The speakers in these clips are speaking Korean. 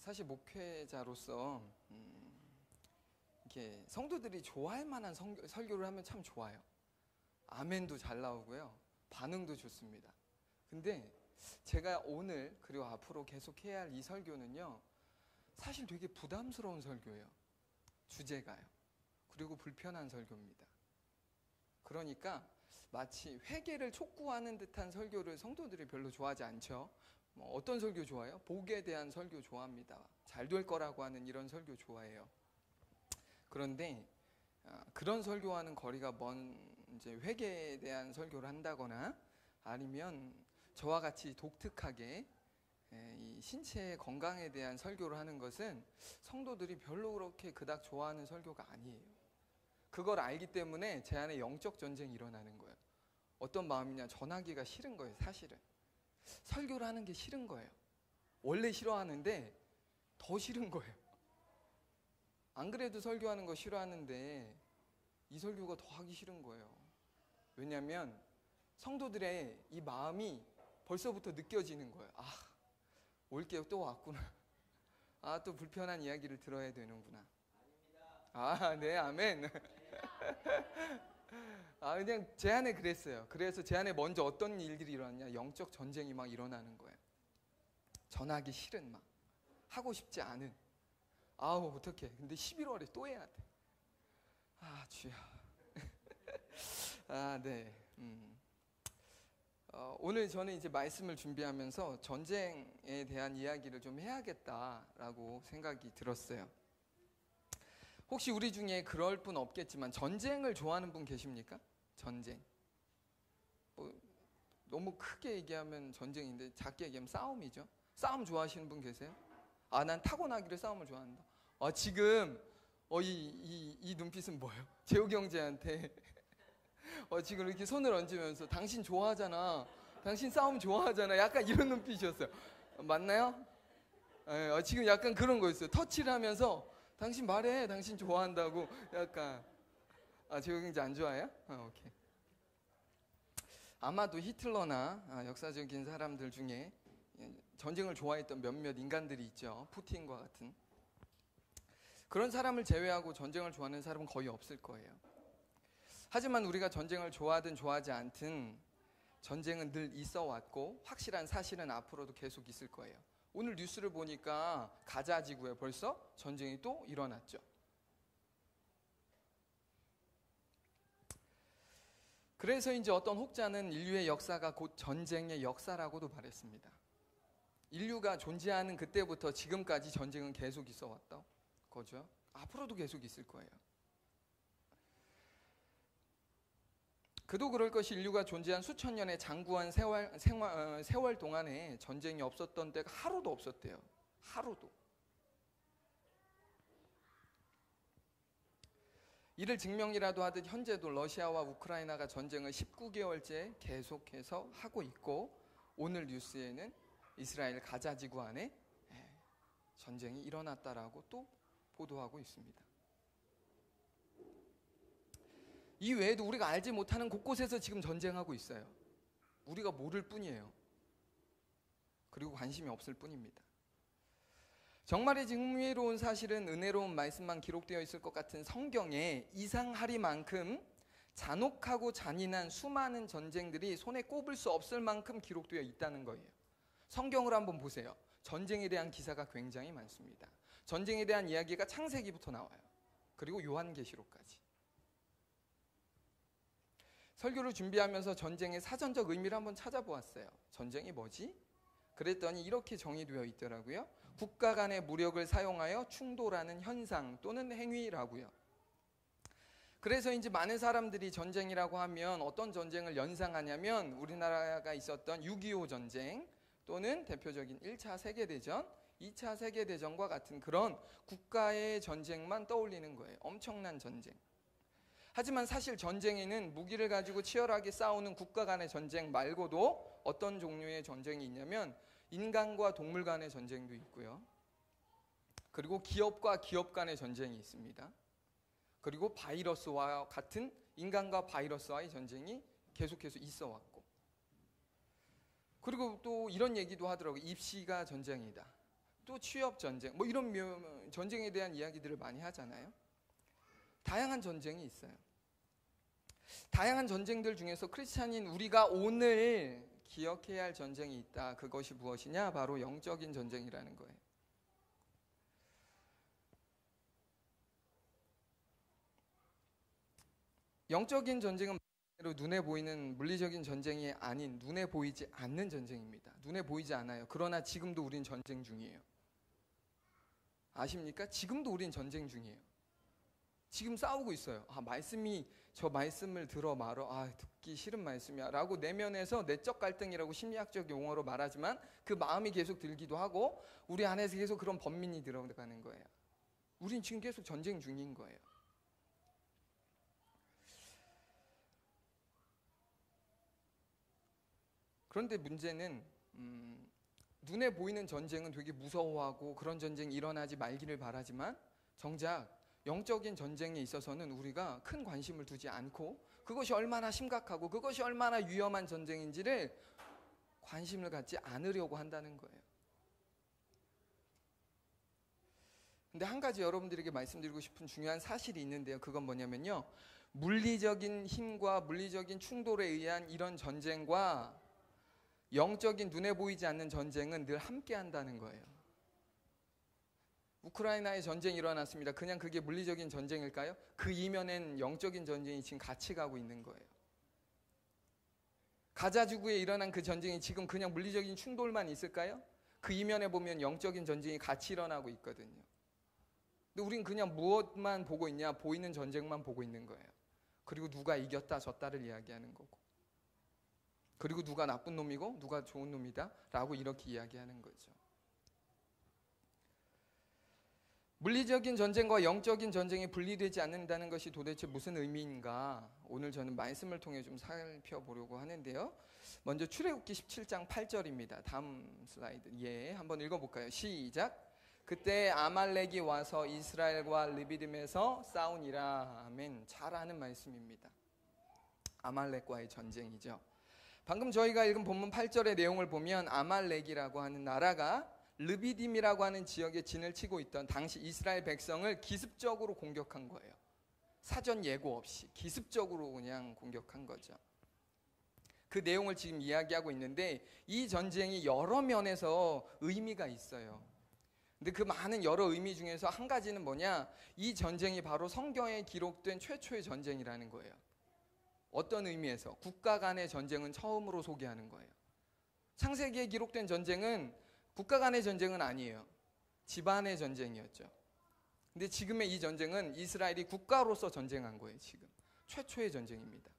사실 목회자로서 이렇게 성도들이 좋아할 만한 설교를 하면 참 좋아요. 아멘도 잘 나오고요, 반응도 좋습니다. 근데 제가 오늘 그리고 앞으로 계속 해야 할 이 설교는요, 사실 되게 부담스러운 설교예요. 주제가요. 그리고 불편한 설교입니다. 그러니까 마치 회개를 촉구하는 듯한 설교를 성도들이 별로 좋아하지 않죠. 어떤 설교 좋아해요? 복에 대한 설교 좋아합니다. 잘 될 거라고 하는 이런 설교 좋아해요. 그런데 그런 설교와는 거리가 먼 이제 회개에 대한 설교를 한다거나 아니면 저와 같이 독특하게 이 신체의 건강에 대한 설교를 하는 것은 성도들이 별로 그렇게 그닥 좋아하는 설교가 아니에요. 그걸 알기 때문에 제 안에 영적 전쟁이 일어나는 거예요. 어떤 마음이냐, 전하기가 싫은 거예요. 사실은 설교를 하는 게 싫은 거예요. 원래 싫어하는데 더 싫은 거예요. 안 그래도 설교하는 거 싫어하는데 이 설교가 더 하기 싫은 거예요. 왜냐하면 성도들의 이 마음이 벌써부터 느껴지는 거예요. 올게 또 왔구나. 또 불편한 이야기를 들어야 되는구나. 네, 아멘. 그냥 제 안에 그랬어요. 그래서 제 안에 먼저 어떤 일들이 일어났냐, 영적 전쟁이 막 일어나는 거예요. 전하기 싫은, 막 하고 싶지 않은. 어떡해, 근데 11월에 또 해야 돼. 주야. 네. 오늘 저는 이제 말씀을 준비하면서 전쟁에 대한 이야기를 좀 해야겠다라고 생각이 들었어요. 혹시 우리 중에 그럴 분 없겠지만 전쟁을 좋아하는 분 계십니까? 전쟁. 너무 크게 얘기하면 전쟁인데 작게 얘기하면 싸움이죠. 싸움 좋아하시는 분 계세요? 난 타고나기를 싸움을 좋아한다. 지금 이 눈빛은 뭐예요? 재욱이 형제한테 지금 이렇게 손을 얹으면서 당신 좋아하잖아, 당신 싸움 좋아하잖아, 약간 이런 눈빛이었어요. 맞나요? 지금 약간 그런 거였어요. 터치를 하면서 당신 말해, 당신 좋아한다고. 약간 재욱이 형제 안 좋아해요? 오케이. 아마도 히틀러나 역사적인 사람들 중에 전쟁을 좋아했던 몇몇 인간들이 있죠. 푸틴과 같은. 그런 사람을 제외하고 전쟁을 좋아하는 사람은 거의 없을 거예요. 하지만 우리가 전쟁을 좋아하든 좋아하지 않든 전쟁은 늘 있어 왔고 확실한 사실은 앞으로도 계속 있을 거예요. 오늘 뉴스를 보니까 가자 지구에 벌써 전쟁이 또 일어났죠. 그래서 이제 어떤 혹자는 인류의 역사가 곧 전쟁의 역사라고도 말했습니다. 인류가 존재하는 그때부터 지금까지 전쟁은 계속 있어 왔다 거죠. 앞으로도 계속 있을 거예요. 그도 그럴 것이 인류가 존재한 수천 년의 장구한 세월 동안에 전쟁이 없었던 때가 하루도 없었대요. 하루도. 이를 증명이라도 하듯 현재도 러시아와 우크라이나가 전쟁을 19개월째 계속해서 하고 있고, 오늘 뉴스에는 이스라엘 가자 지구 안에 전쟁이 일어났다라고 또 보도하고 있습니다. 이 외에도 우리가 알지 못하는 곳곳에서 지금 전쟁하고 있어요. 우리가 모를 뿐이에요. 그리고 관심이 없을 뿐입니다. 정말이지 흥미로운 사실은 은혜로운 말씀만 기록되어 있을 것 같은 성경에 이상하리만큼 잔혹하고 잔인한 수많은 전쟁들이 손에 꼽을 수 없을 만큼 기록되어 있다는 거예요. 성경을 한번 보세요. 전쟁에 대한 기사가 굉장히 많습니다. 전쟁에 대한 이야기가 창세기부터 나와요. 그리고 요한계시록까지. 설교를 준비하면서 전쟁의 사전적 의미를 한번 찾아보았어요. 전쟁이 뭐지? 그랬더니 이렇게 정의되어 있더라고요. 국가 간의 무력을 사용하여 충돌하는 현상 또는 행위라고요. 그래서 이제 많은 사람들이 전쟁이라고 하면 어떤 전쟁을 연상하냐면 우리나라가 있었던 6.25 전쟁 또는 대표적인 1차 세계대전, 2차 세계대전과 같은 그런 국가의 전쟁만 떠올리는 거예요. 엄청난 전쟁. 하지만 사실 전쟁에는 무기를 가지고 치열하게 싸우는 국가 간의 전쟁 말고도 어떤 종류의 전쟁이 있냐면 인간과 동물 간의 전쟁도 있고요. 그리고 기업과 기업 간의 전쟁이 있습니다. 그리고 바이러스와 같은 인간과 바이러스와의 전쟁이 계속해서 있어 왔고, 그리고 또 이런 얘기도 하더라고요. 입시가 전쟁이다. 또 취업 전쟁, 뭐 이런 전쟁에 대한 이야기들을 많이 하잖아요. 다양한 전쟁이 있어요. 다양한 전쟁들 중에서 크리스찬인 우리가 오늘 기억해야 할 전쟁이 있다. 그것이 무엇이냐? 바로 영적인 전쟁이라는 거예요. 영적인 전쟁은 눈에 보이는 물리적인 전쟁이 아닌 눈에 보이지 않는 전쟁입니다. 눈에 보이지 않아요. 그러나 지금도 우린 전쟁 중이에요. 아십니까? 지금도 우린 전쟁 중이에요. 지금 싸우고 있어요. 저 말씀을 들어 말어. 듣기 싫은 말씀이야 라고 내면에서 내적 갈등이라고 심리학적 용어로 말하지만 그 마음이 계속 들기도 하고 우리 안에서 계속 그런 번민이 들어가는 거예요. 우린 지금 계속 전쟁 중인 거예요. 그런데 문제는 눈에 보이는 전쟁은 되게 무서워하고 그런 전쟁이 일어나지 말기를 바라지만 정작 영적인 전쟁에 있어서는 우리가 큰 관심을 두지 않고 그것이 얼마나 심각하고 그것이 얼마나 위험한 전쟁인지를 관심을 갖지 않으려고 한다는 거예요. 근데 한 가지 여러분들에게 말씀드리고 싶은 중요한 사실이 있는데요. 그건 뭐냐면요. 물리적인 힘과 물리적인 충돌에 의한 이런 전쟁과 영적인 눈에 보이지 않는 전쟁은 늘 함께 한다는 거예요. 우크라이나에 전쟁이 일어났습니다. 그냥 그게 물리적인 전쟁일까요? 그 이면엔 영적인 전쟁이 지금 같이 가고 있는 거예요. 가자 지구에 일어난 그 전쟁이 지금 그냥 물리적인 충돌만 있을까요? 그 이면에 보면 영적인 전쟁이 같이 일어나고 있거든요. 근데 우린 그냥 무엇만 보고 있냐? 보이는 전쟁만 보고 있는 거예요. 그리고 누가 이겼다 졌다를 이야기하는 거고, 그리고 누가 나쁜 놈이고 누가 좋은 놈이다 라고 이렇게 이야기하는 거죠. 물리적인 전쟁과 영적인 전쟁이 분리되지 않는다는 것이 도대체 무슨 의미인가? 오늘 저는 말씀을 통해 좀 살펴보려고 하는데요. 먼저 출애굽기 17장 8절입니다. 다음 슬라이드. 한번 읽어볼까요? 시작. 그때 아말렉이 와서 이스라엘과 르비딤에서 싸우니라. 아멘. 잘 아는 말씀입니다. 아말렉과의 전쟁이죠. 방금 저희가 읽은 본문 8절의 내용을 보면 아말렉이라고 하는 나라가 르비딤이라고 하는 지역에 진을 치고 있던 당시 이스라엘 백성을 기습적으로 공격한 거예요. 사전 예고 없이 기습적으로 그냥 공격한 거죠. 그 내용을 지금 이야기하고 있는데 이 전쟁이 여러 면에서 의미가 있어요. 근데 그 많은 여러 의미 중에서 한 가지는 뭐냐? 이 전쟁이 바로 성경에 기록된 최초의 전쟁이라는 거예요. 어떤 의미에서? 국가 간의 전쟁은 처음으로 소개하는 거예요. 창세기에 기록된 전쟁은 국가 간의 전쟁은 아니에요. 집안의 전쟁이었죠. 근데 지금의 이 전쟁은 이스라엘이 국가로서 전쟁한 거예요. 지금 최초의 전쟁입니다.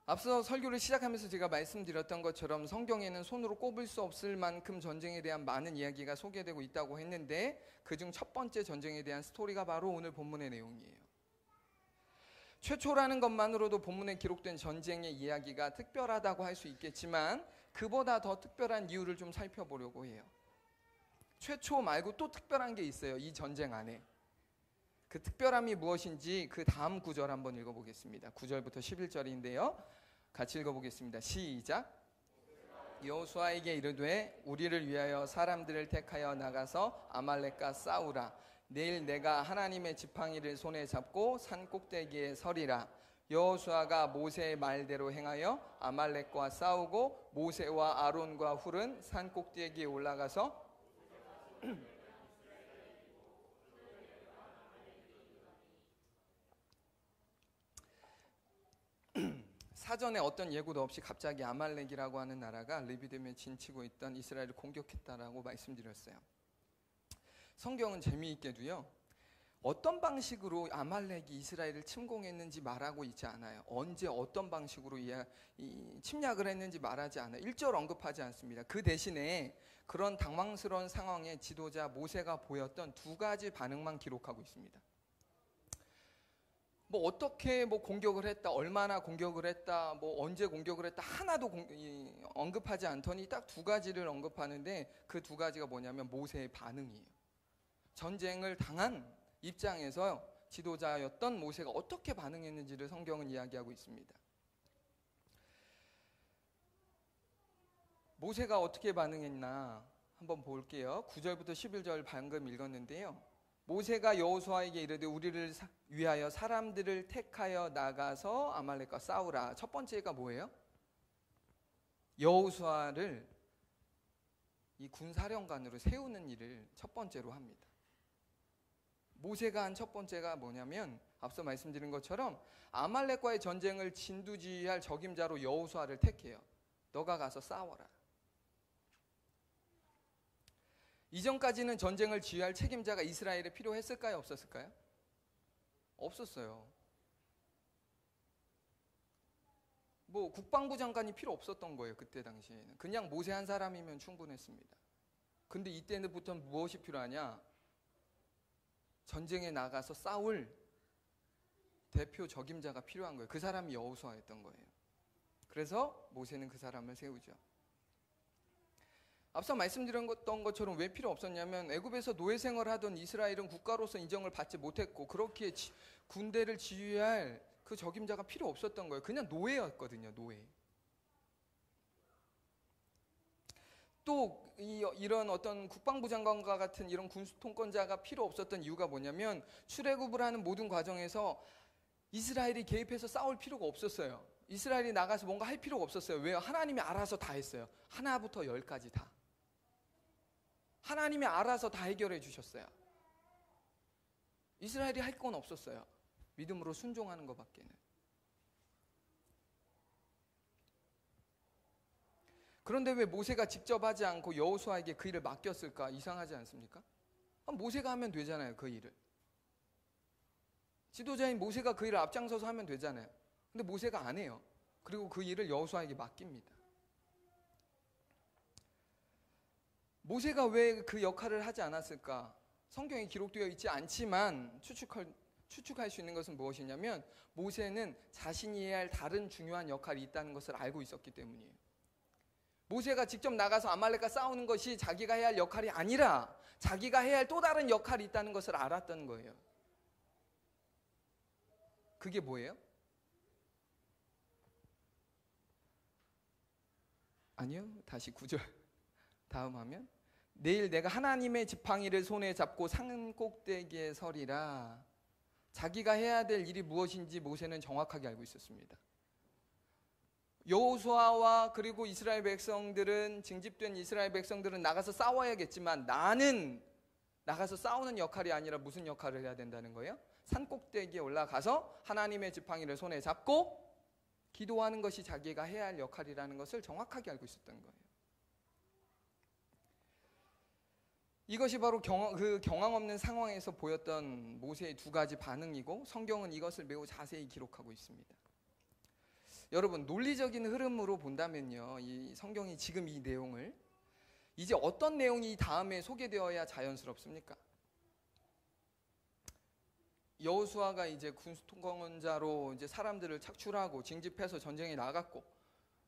앞서 설교를 시작하면서 제가 말씀드렸던 것처럼 성경에는 손으로 꼽을 수 없을 만큼 전쟁에 대한 많은 이야기가 소개되고 있다고 했는데 그중 첫 번째 전쟁에 대한 스토리가 바로 오늘 본문의 내용이에요. 최초라는 것만으로도 본문에 기록된 전쟁의 이야기가 특별하다고 할 수 있겠지만 그보다 더 특별한 이유를 좀 살펴보려고 해요. 최초 말고 또 특별한 게 있어요. 이 전쟁 안에. 그 특별함이 무엇인지 그 다음 구절 한번 읽어보겠습니다. 9절부터 11절인데요. 같이 읽어보겠습니다. 시작. 여호수아에게 이르되 우리를 위하여 사람들을 택하여 나가서 아말렉과 싸우라. 내일 내가 하나님의 지팡이를 손에 잡고 산 꼭대기에 서리라. 여호수아가 모세의 말대로 행하여 아말렉과 싸우고 모세와 아론과 훌은 산 꼭대기에 올라가서 사전에 어떤 예고도 없이 갑자기 아말렉이라고 하는 나라가 르비딤에 진치고 있던 이스라엘을 공격했다라고 말씀드렸어요. 성경은 재미있게도요. 어떤 방식으로 아말렉이 이스라엘을 침공했는지 말하고 있지 않아요. 언제 어떤 방식으로 침략을 했는지 말하지 않아요. 1절 언급하지 않습니다. 그 대신에 그런 당황스러운 상황에 지도자 모세가 보였던 두 가지 반응만 기록하고 있습니다. 뭐 어떻게 공격을 했다, 얼마나 공격을 했다, 뭐 언제 공격을 했다 하나도 언급하지 않더니 딱 두 가지를 언급하는데 그 두 가지가 뭐냐면 모세의 반응이에요. 전쟁을 당한 입장에서 지도자였던 모세가 어떻게 반응했는지를 성경은 이야기하고 있습니다. 모세가 어떻게 반응했나 한번 볼게요. 9절부터 11절 방금 읽었는데요. 모세가 여호수아에게 이르되 우리를 위하여 사람들을 택하여 나가서 아말렉과 싸우라. 첫 번째가 뭐예요? 여호수아를 이 군사령관으로 세우는 일을 첫 번째로 합니다. 모세가 한 첫 번째가 뭐냐면 앞서 말씀드린 것처럼 아말렉과의 전쟁을 진두지휘할 적임자로 여호수아를 택해요. 너가 가서 싸워라. 이전까지는 전쟁을 지휘할 책임자가 이스라엘에 필요했을까요? 없었을까요? 없었어요. 뭐 국방부 장관이 필요 없었던 거예요. 그때 당시에는 그냥 모세 한 사람이면 충분했습니다. 근데 이때부터 무엇이 필요하냐? 전쟁에 나가서 싸울 대표 적임자가 필요한 거예요. 그 사람이 여호수아였던 거예요. 그래서 모세는 그 사람을 세우죠. 앞서 말씀드렸던 것처럼 왜 필요 없었냐면 애굽에서 노예 생활을 하던 이스라엘은 국가로서 인정을 받지 못했고 그렇기에 군대를 지휘할 그 적임자가 필요 없었던 거예요. 그냥 노예였거든요. 노예. 또 이런 어떤 국방부 장관과 같은 이런 군수통권자가 필요 없었던 이유가 뭐냐면 출애굽을 하는 모든 과정에서 이스라엘이 개입해서 싸울 필요가 없었어요. 이스라엘이 나가서 뭔가 할 필요가 없었어요. 왜요? 하나님이 알아서 다 했어요. 하나부터 열까지 다. 하나님이 알아서 다 해결해 주셨어요. 이스라엘이 할 건 없었어요. 믿음으로 순종하는 것밖에는. 그런데 왜 모세가 직접 하지 않고 여호수아에게 그 일을 맡겼을까? 이상하지 않습니까? 모세가 하면 되잖아요. 그 일을. 지도자인 모세가 그 일을 앞장서서 하면 되잖아요. 근데 모세가 안 해요. 그리고 그 일을 여호수아에게 맡깁니다. 모세가 왜 그 역할을 하지 않았을까? 성경에 기록되어 있지 않지만 추측할 수 있는 것은 무엇이냐면 모세는 자신이 해야 할 다른 중요한 역할이 있다는 것을 알고 있었기 때문이에요. 모세가 직접 나가서 아말렉과 싸우는 것이 자기가 해야 할 역할이 아니라 자기가 해야 할 또 다른 역할이 있다는 것을 알았던 거예요. 그게 뭐예요? 아니요. 다시 9절 다음 화면. 내일 내가 하나님의 지팡이를 손에 잡고 산 꼭대기에 서리라. 자기가 해야 될 일이 무엇인지 모세는 정확하게 알고 있었습니다. 여호수아와 그리고 이스라엘 백성들은 징집된 이스라엘 백성들은 나가서 싸워야겠지만 나는 나가서 싸우는 역할이 아니라 무슨 역할을 해야 된다는 거예요? 산 꼭대기에 올라가서 하나님의 지팡이를 손에 잡고 기도하는 것이 자기가 해야 할 역할이라는 것을 정확하게 알고 있었던 거예요. 이것이 바로 경황 없는 상황에서 보였던 모세의 두 가지 반응이고 성경은 이것을 매우 자세히 기록하고 있습니다. 여러분, 논리적인 흐름으로 본다면요, 이 성경이 지금 이 내용을 이제 어떤 내용이 다음에 소개되어야 자연스럽습니까? 여호수아가 이제 군수통권자로 이제 사람들을 착출하고 징집해서 전쟁에 나갔고,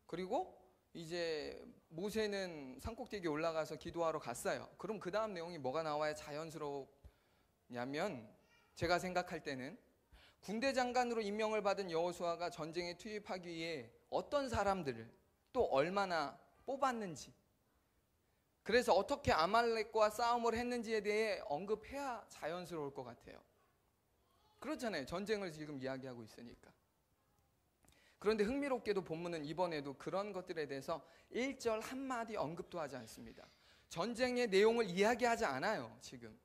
그리고 이제 모세는 산꼭대기에 올라가서 기도하러 갔어요. 그럼 그 다음 내용이 뭐가 나와야 자연스럽냐면 제가 생각할 때는 군대 장관으로 임명을 받은 여호수아가 전쟁에 투입하기 위해 어떤 사람들을 또 얼마나 뽑았는지, 그래서 어떻게 아말렉과 싸움을 했는지에 대해 언급해야 자연스러울 것 같아요. 그렇잖아요. 전쟁을 지금 이야기하고 있으니까. 그런데 흥미롭게도 본문은 이번에도 그런 것들에 대해서 1절 한마디 언급도 하지 않습니다. 전쟁의 내용을 이야기하지 않아요, 지금.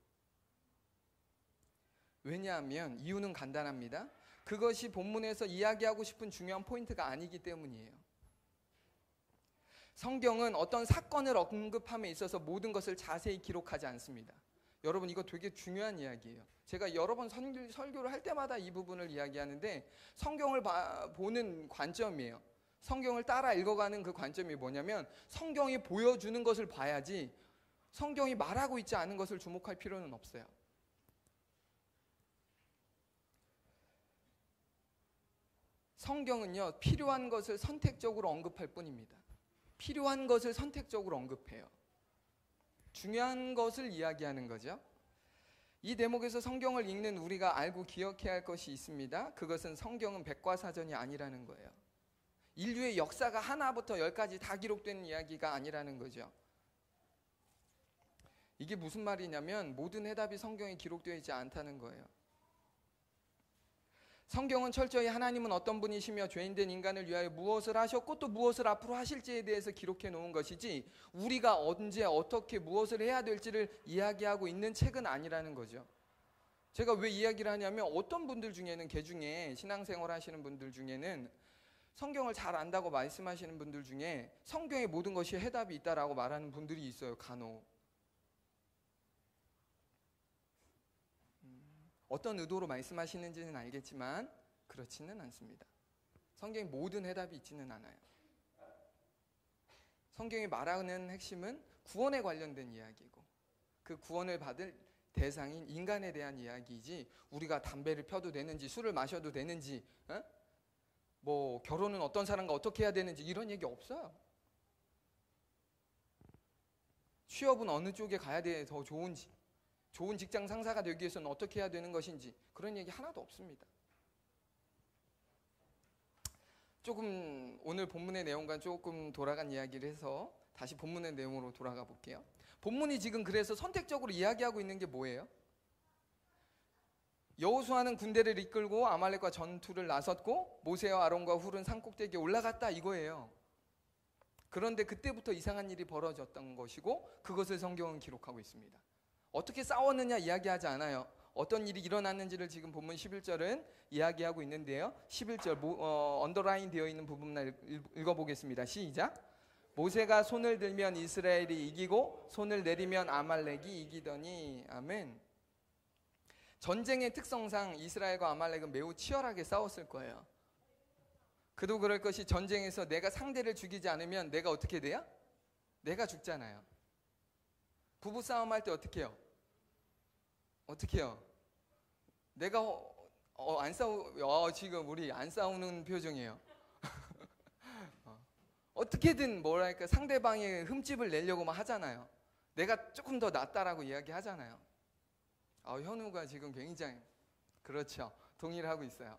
왜냐하면 이유는 간단합니다. 그것이 본문에서 이야기하고 싶은 중요한 포인트가 아니기 때문이에요. 성경은 어떤 사건을 언급함에 있어서 모든 것을 자세히 기록하지 않습니다. 여러분, 이거 되게 중요한 이야기예요. 제가 여러 번 설교를 할 때마다 이 부분을 이야기하는데 성경을 보는 관점이에요. 성경을 따라 읽어가는 그 관점이 뭐냐면 성경이 보여주는 것을 봐야지 성경이 말하고 있지 않은 것을 주목할 필요는 없어요. 성경은요, 필요한 것을 선택적으로 언급할 뿐입니다. 필요한 것을 선택적으로 언급해요. 중요한 것을 이야기하는 거죠. 이 대목에서 성경을 읽는 우리가 알고 기억해야 할 것이 있습니다. 그것은 성경은 백과사전이 아니라는 거예요. 인류의 역사가 하나부터 열까지 다 기록된 이야기가 아니라는 거죠. 이게 무슨 말이냐면 모든 해답이 성경에 기록되어 있지 않다는 거예요. 성경은 철저히 하나님은 어떤 분이시며 죄인된 인간을 위하여 무엇을 하셨고 또 무엇을 앞으로 하실지에 대해서 기록해 놓은 것이지, 우리가 언제 어떻게 무엇을 해야 될지를 이야기하고 있는 책은 아니라는 거죠. 제가 왜 이야기를 하냐면, 어떤 분들 중에는, 개중에 신앙생활 하시는 분들 중에는 성경을 잘 안다고 말씀하시는 분들 중에 성경의 모든 것이 해답이 있다라고 말하는 분들이 있어요. 간혹. 어떤 의도로 말씀하시는지는 알겠지만 그렇지는 않습니다. 성경의 모든 해답이 있지는 않아요. 성경이 말하는 핵심은 구원에 관련된 이야기고, 그 구원을 받을 대상인 인간에 대한 이야기이지, 우리가 담배를 펴도 되는지 술을 마셔도 되는지, 뭐 결혼은 어떤 사람과 어떻게 해야 되는지 이런 얘기 없어요. 취업은 어느 쪽에 가야 돼 더 좋은지, 좋은 직장 상사가 되기 위해서는 어떻게 해야 되는 것인지, 그런 얘기 하나도 없습니다. 조금 오늘 본문의 내용과 조금 돌아간 이야기를 해서 다시 본문의 내용으로 돌아가 볼게요. 본문이 지금 그래서 선택적으로 이야기하고 있는 게 뭐예요? 여호수아는 군대를 이끌고 아말렉과 전투를 나섰고 모세와 아론과 훌은 산꼭대기에 올라갔다, 이거예요. 그런데 그때부터 이상한 일이 벌어졌던 것이고, 그것을 성경은 기록하고 있습니다. 어떻게 싸웠느냐 이야기하지 않아요. 어떤 일이 일어났는지를 지금 본문 11절은 이야기하고 있는데요. 11절 언더라인 되어 있는 부분을 읽어보겠습니다. 시작. 모세가 손을 들면 이스라엘이 이기고 손을 내리면 아말렉이 이기더니. 아멘. 전쟁의 특성상 이스라엘과 아말렉은 매우 치열하게 싸웠을 거예요. 그도 그럴 것이, 전쟁에서 내가 상대를 죽이지 않으면 내가 어떻게 돼요? 내가 죽잖아요. 부부싸움 할 때 어떻게 해요? 어떻게 해요? 내가 지금 우리 안 싸우는 표정이에요. 어떻게든 뭐랄까 상대방의 흠집을 내려고 막 하잖아요. 내가 조금 더 낫다라고 이야기하잖아요. 현우가 지금 굉장히, 그렇죠, 동의를 하고 있어요.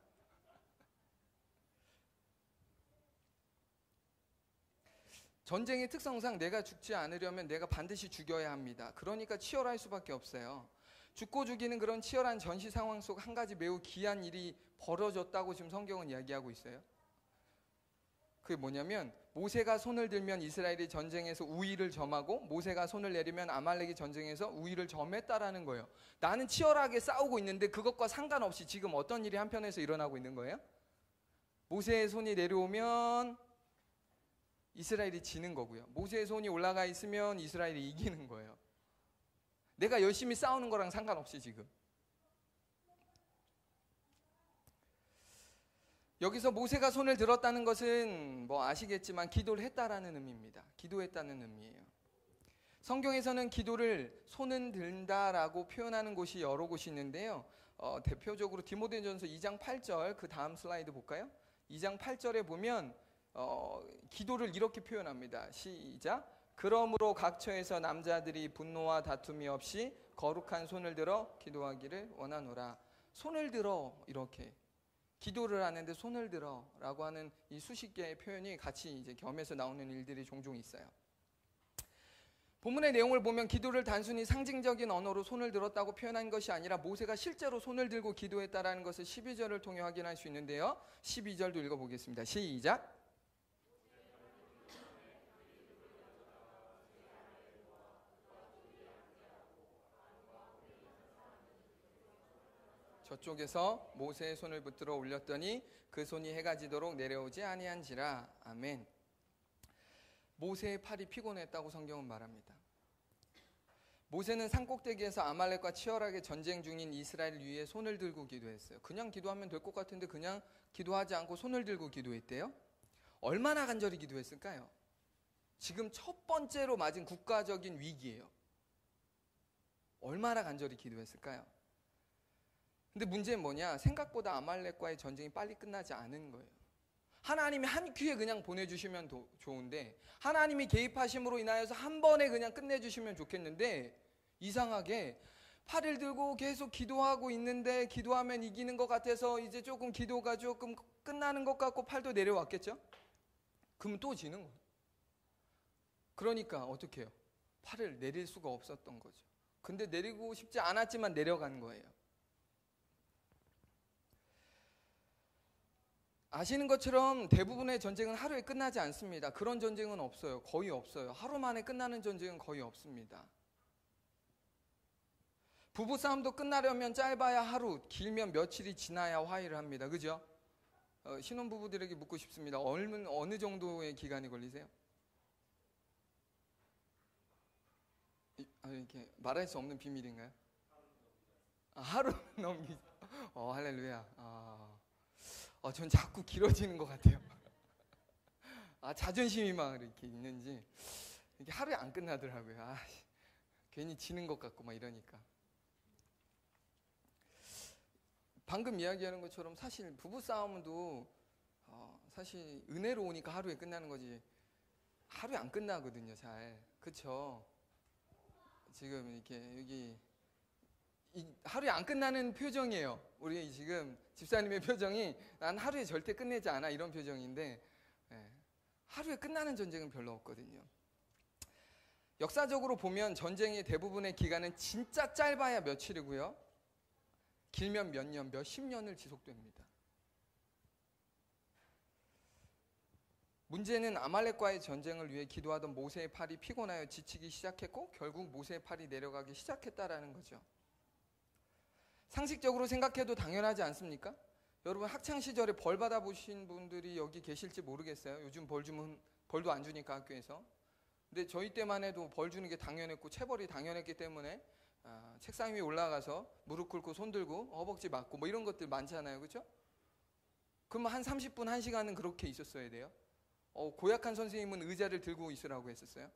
전쟁의 특성상 내가 죽지 않으려면 내가 반드시 죽여야 합니다. 그러니까 치열할 수밖에 없어요. 죽고 죽이는 그런 치열한 전시 상황 속 한 가지 매우 귀한 일이 벌어졌다고 지금 성경은 이야기하고 있어요. 그게 뭐냐면, 모세가 손을 들면 이스라엘이 전쟁에서 우위를 점하고 모세가 손을 내리면 아말렉이 전쟁에서 우위를 점했다라는 거예요. 나는 치열하게 싸우고 있는데 그것과 상관없이 지금 어떤 일이 한편에서 일어나고 있는 거예요? 모세의 손이 내려오면 이스라엘이 지는 거고요. 모세의 손이 올라가 있으면 이스라엘이 이기는 거예요. 내가 열심히 싸우는 거랑 상관없이 지금. 여기서 모세가 손을 들었다는 것은 뭐 아시겠지만 기도를 했다라는 의미입니다. 기도했다는 의미예요. 성경에서는 기도를 손은 든다라고 표현하는 곳이 여러 곳이 있는데요. 대표적으로 디모데전서 2장 8절, 그 다음 슬라이드 볼까요? 2장 8절에 보면 기도를 이렇게 표현합니다. 시작. 그러므로 각처에서 남자들이 분노와 다툼이 없이 거룩한 손을 들어 기도하기를 원하노라. 손을 들어, 이렇게 기도를 하는데 손을 들어 라고 하는 이 수십 개의 표현이 같이 이제 겸해서 나오는 일들이 종종 있어요. 본문의 내용을 보면 기도를 단순히 상징적인 언어로 손을 들었다고 표현한 것이 아니라 모세가 실제로 손을 들고 기도했다라는 것을 12절을 통해 확인할 수 있는데요. 12절도 읽어보겠습니다. 시작. 저쪽에서 모세의 손을 붙들어 올렸더니 그 손이 해가 지도록 내려오지 아니한지라. 아멘. 모세의 팔이 피곤했다고 성경은 말합니다. 모세는 산꼭대기에서 아말렉과 치열하게 전쟁 중인 이스라엘 위에 손을 들고 기도했어요. 그냥 기도하면 될 것 같은데 그냥 기도하지 않고 손을 들고 기도했대요. 얼마나 간절히 기도했을까요? 지금 첫 번째로 맞은 국가적인 위기예요. 얼마나 간절히 기도했을까요? 근데 문제는 뭐냐? 생각보다 아말렉과의 전쟁이 빨리 끝나지 않은 거예요. 하나님이 한 큐에 그냥 보내주시면 좋은데, 하나님이 개입하심으로 인하여서 한 번에 그냥 끝내주시면 좋겠는데, 이상하게 팔을 들고 계속 기도하고 있는데 기도하면 이기는 것 같아서 이제 조금 기도가 조금 끝나는 것 같고 팔도 내려왔겠죠? 그러면 또 지는 거예요. 그러니까 어떻게 해요? 팔을 내릴 수가 없었던 거죠. 근데 내리고 싶지 않았지만 내려간 거예요. 아시는 것처럼 대부분의 전쟁은 하루에 끝나지 않습니다. 그런 전쟁은 없어요. 거의 없어요. 하루 만에 끝나는 전쟁은 거의 없습니다. 부부싸움도 끝나려면 짧아야 하루, 길면 며칠이 지나야 화해를 합니다. 그죠? 신혼부부들에게 묻고 싶습니다. 어느 정도의 기간이 걸리세요? 이렇게 말할 수 없는 비밀인가요? 하루 넘기. 할렐루야. 전 자꾸 길어지는 것 같아요. 자존심이 막 이렇게 있는지 이게 하루에 안 끝나더라고요. 괜히 지는 것 같고 막 이러니까. 방금 이야기하는 것처럼 사실 부부 싸움도 사실 은혜로 오니까 하루에 끝나는 거지 하루에 안 끝나거든요. 잘. 그쵸? 지금 이렇게 여기 하루에 안 끝나는 표정이에요. 우리 지금 집사님의 표정이 난 하루에 절대 끝내지 않아 이런 표정인데 하루에 끝나는 전쟁은 별로 없거든요. 역사적으로 보면 전쟁의 대부분의 기간은 진짜 짧아야 며칠이고요. 길면 몇 년, 몇십 년을 지속됩니다. 문제는 아말렉과의 전쟁을 위해 기도하던 모세의 팔이 피곤하여 지치기 시작했고 결국 모세의 팔이 내려가기 시작했다라는 거죠. 상식적으로 생각해도 당연하지 않습니까? 여러분 학창시절에 벌 받아보신 분들이 여기 계실지 모르겠어요. 요즘 벌 주면 벌도 안 주니까 학교에서. 근데 저희 때만 해도 벌 주는 게 당연했고 체벌이 당연했기 때문에 책상 위에 올라가서 무릎 꿇고 손 들고 허벅지 맞고 뭐 이런 것들 많잖아요. 그렇죠? 그럼 한 30분, 1시간은 그렇게 있었어야 돼요. 고약한 선생님은 의자를 들고 있으라고 했었어요.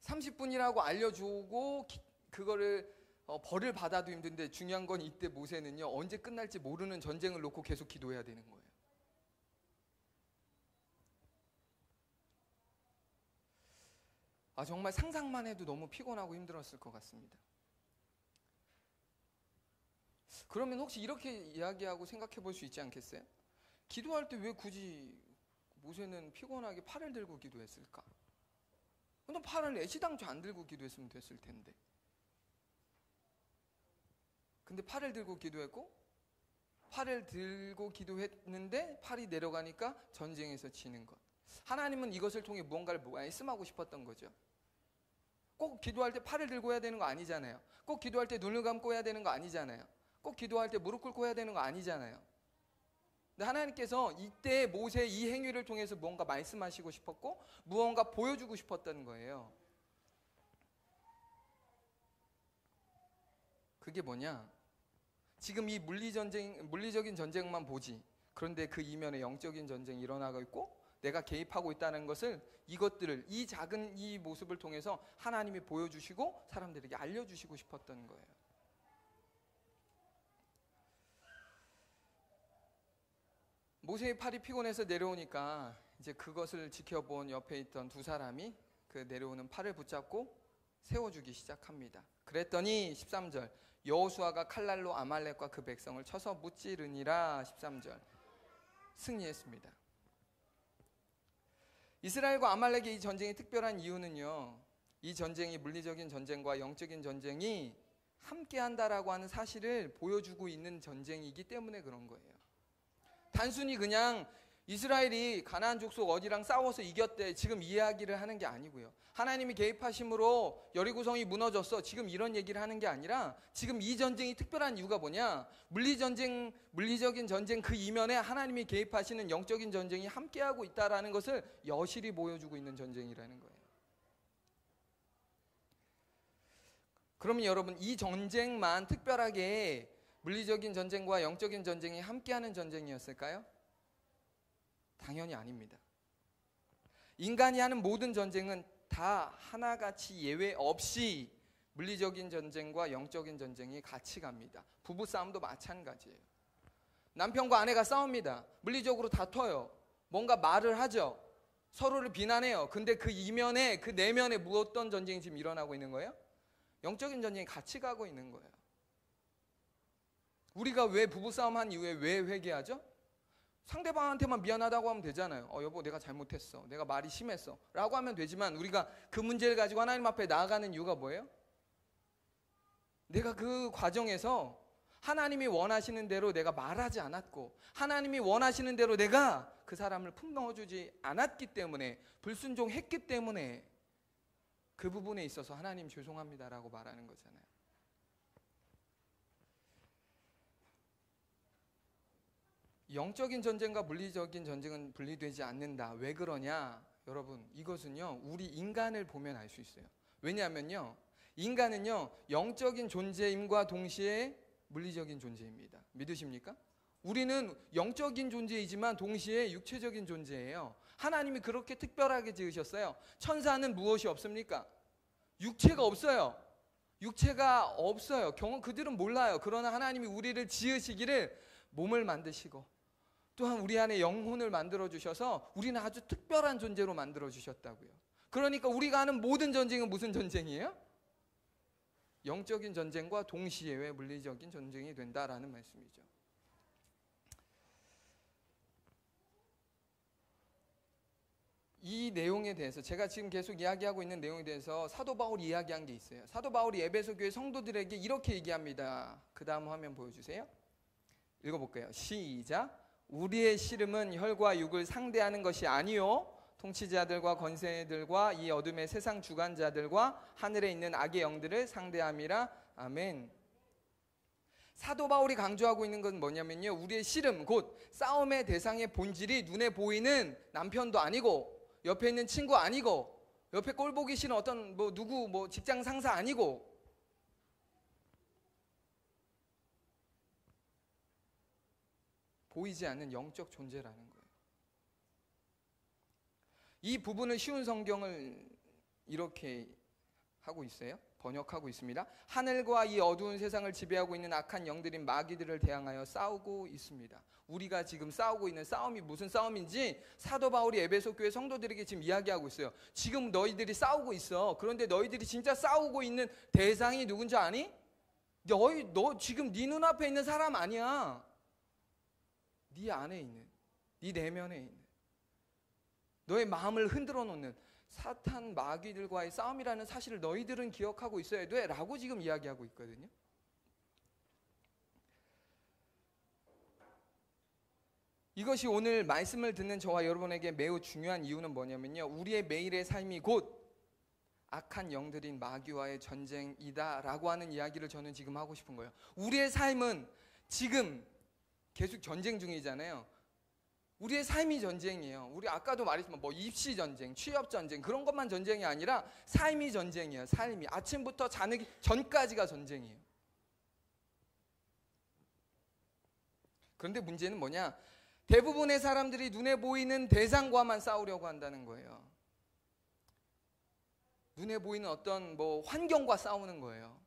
30분이라고 알려주고 그거를 벌을 받아도 힘든데 중요한 건 이때 모세는요. 언제 끝날지 모르는 전쟁을 놓고 계속 기도해야 되는 거예요. 정말 상상만 해도 너무 피곤하고 힘들었을 것 같습니다. 그러면 혹시 이렇게 이야기하고 생각해 볼 수 있지 않겠어요? 기도할 때 왜 굳이 모세는 피곤하게 팔을 들고 기도했을까? 그럼 팔을 애시당초 안 들고 기도했으면 됐을 텐데. 근데 팔을 들고 기도했고 팔을 들고 기도했는데 팔이 내려가니까 전쟁에서 지는 것. 하나님은 이것을 통해 무언가를 말씀하고 싶었던 거죠. 꼭 기도할 때 팔을 들고 해야 되는 거 아니잖아요. 꼭 기도할 때 눈을 감고 해야 되는 거 아니잖아요. 꼭 기도할 때 무릎 꿇고 해야 되는 거 아니잖아요. 근데 하나님께서 이때 모세의 이 행위를 통해서 무언가 말씀하시고 싶었고 무언가 보여주고 싶었던 거예요. 그게 뭐냐? 지금 이 물리적인 전쟁만 보지. 그런데 그 이면에 영적인 전쟁이 일어나고 있고 내가 개입하고 있다는 것을 이것들을 이 작은 이 모습을 통해서 하나님이 보여주시고 사람들에게 알려주시고 싶었던 거예요. 모세의 팔이 피곤해서 내려오니까 이제 그것을 지켜본 옆에 있던 두 사람이 그 내려오는 팔을 붙잡고 세워주기 시작합니다. 그랬더니 13절 여호수아가 칼날로 아말렉과 그 백성을 쳐서 무찌르니라. 13절 승리했습니다. 이스라엘과 아말렉의 이 전쟁이 특별한 이유는요. 이 전쟁이 물리적인 전쟁과 영적인 전쟁이 함께한다라고 하는 사실을 보여주고 있는 전쟁이기 때문에 그런 거예요. 단순히 그냥 이스라엘이 가나안 족속 어디랑 싸워서 이겼대 지금 이야기를 하는 게 아니고요. 하나님이 개입하심으로 여리고성이 무너졌어 지금 이런 얘기를 하는 게 아니라 지금 이 전쟁이 특별한 이유가 뭐냐? 물리적인 전쟁 그 이면에 하나님이 개입하시는 영적인 전쟁이 함께하고 있다라는 것을 여실히 보여주고 있는 전쟁이라는 거예요. 그러면 여러분 이 전쟁만 특별하게 물리적인 전쟁과 영적인 전쟁이 함께하는 전쟁이었을까요? 당연히 아닙니다. 인간이 하는 모든 전쟁은 다 하나같이 예외 없이 물리적인 전쟁과 영적인 전쟁이 같이 갑니다. 부부싸움도 마찬가지예요. 남편과 아내가 싸웁니다. 물리적으로 다퉈요. 뭔가 말을 하죠. 서로를 비난해요. 근데 그 이면에 그 내면에 어떤 전쟁이 지금 일어나고 있는 거예요? 영적인 전쟁이 같이 가고 있는 거예요. 우리가 왜 부부싸움 한 이후에 왜 회개하죠? 상대방한테만 미안하다고 하면 되잖아요. 여보 내가 잘못했어. 내가 말이 심했어. 라고 하면 되지만 우리가 그 문제를 가지고 하나님 앞에 나아가는 이유가 뭐예요? 내가 그 과정에서 하나님이 원하시는 대로 내가 말하지 않았고 하나님이 원하시는 대로 내가 그 사람을 품어주지 않았기 때문에 불순종했기 때문에 그 부분에 있어서 하나님 죄송합니다라고 말하는 거잖아요. 영적인 전쟁과 물리적인 전쟁은 분리되지 않는다. 왜 그러냐? 여러분 이것은요 우리 인간을 보면 알 수 있어요. 왜냐하면요 인간은요 영적인 존재임과 동시에 물리적인 존재입니다. 믿으십니까? 우리는 영적인 존재이지만 동시에 육체적인 존재예요. 하나님이 그렇게 특별하게 지으셨어요. 천사는 무엇이 없습니까? 육체가 없어요. 육체가 없어요. 그들은 몰라요. 그러나 하나님이 우리를 지으시기를 몸을 만드시고 또한 우리 안에 영혼을 만들어주셔서 우리는 아주 특별한 존재로 만들어주셨다고요. 그러니까 우리가 하는 모든 전쟁은 무슨 전쟁이에요? 영적인 전쟁과 동시에 물리적인 전쟁이 된다라는 말씀이죠. 이 내용에 대해서 제가 지금 계속 이야기하고 있는 내용에 대해서 사도 바울이 이야기한 게 있어요. 사도 바울이 에베소 교회 성도들에게 이렇게 얘기합니다. 그 다음 화면 보여주세요. 읽어볼게요. 시작. 우리의 씨름은 혈과 육을 상대하는 것이 아니요 통치자들과 권세들과 이 어둠의 세상 주관자들과 하늘에 있는 악의 영들을 상대함이라. 아멘. 사도 바울이 강조하고 있는 건 뭐냐면요 우리의 씨름 곧 싸움의 대상의 본질이 눈에 보이는 남편도 아니고 옆에 있는 친구 아니고 옆에 꼴 보기 싫은 어떤 누구 직장 상사 아니고 보이지 않는 영적 존재라는 거예요. 이 부분을 쉬운 성경을 이렇게 하고 있어요. 번역하고 있습니다. 하늘과 이 어두운 세상을 지배하고 있는 악한 영들인 마귀들을 대항하여 싸우고 있습니다. 우리가 지금 싸우고 있는 싸움이 무슨 싸움인지 사도 바울이 에베소 교회 성도들에게 지금 이야기하고 있어요. 지금 너희들이 싸우고 있어. 그런데 너희들이 진짜 싸우고 있는 대상이 누군지 아니? 너 지금 네 눈앞에 있는 사람 아니야. 네 안에 있는, 네 내면에 있는, 너의 마음을 흔들어 놓는 사탄 마귀들과의 싸움이라는 사실을 너희들은 기억하고 있어야 돼 라고 지금 이야기하고 있거든요. 이것이 오늘 말씀을 듣는 저와 여러분에게 매우 중요한 이유는 뭐냐면요 우리의 매일의 삶이 곧 악한 영들인 마귀와의 전쟁이다 라고 하는 이야기를 저는 지금 하고 싶은 거예요. 우리의 삶은 지금 계속 전쟁 중이잖아요. 우리의 삶이 전쟁이에요. 우리 아까도 말했지만 입시 전쟁, 취업 전쟁 그런 것만 전쟁이 아니라 삶이 전쟁이에요. 삶이 아침부터 자기 전까지가 전쟁이에요. 그런데 문제는 뭐냐? 대부분의 사람들이 눈에 보이는 대상과만 싸우려고 한다는 거예요. 눈에 보이는 어떤 환경과 싸우는 거예요.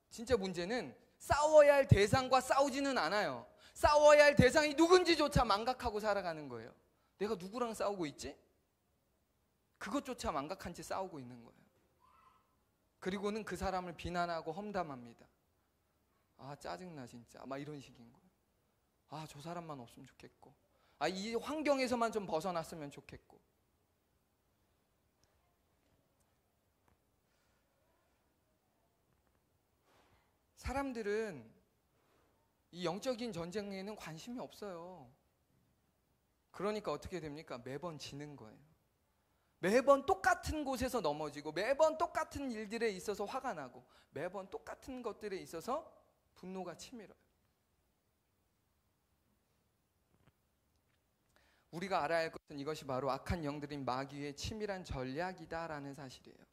진짜 문제는 싸워야 할 대상과 싸우지는 않아요. 싸워야 할 대상이 누군지조차 망각하고 살아가는 거예요. 내가 누구랑 싸우고 있지? 그것조차 망각한 채 싸우고 있는 거예요. 그리고는 그 사람을 비난하고 험담합니다. 아 짜증나 진짜 막 이런 식인 거예요. 아 저 사람만 없으면 좋겠고 이 환경에서만 좀 벗어났으면 좋겠고. 사람들은 이 영적인 전쟁에는 관심이 없어요. 그러니까 어떻게 됩니까? 매번 지는 거예요. 매번 똑같은 곳에서 넘어지고 매번 똑같은 일들에 있어서 화가 나고 매번 똑같은 것들에 있어서 분노가 치밀어요. 우리가 알아야 할 것은 이것이 바로 악한 영들인 마귀의 치밀한 전략이다라는 사실이에요.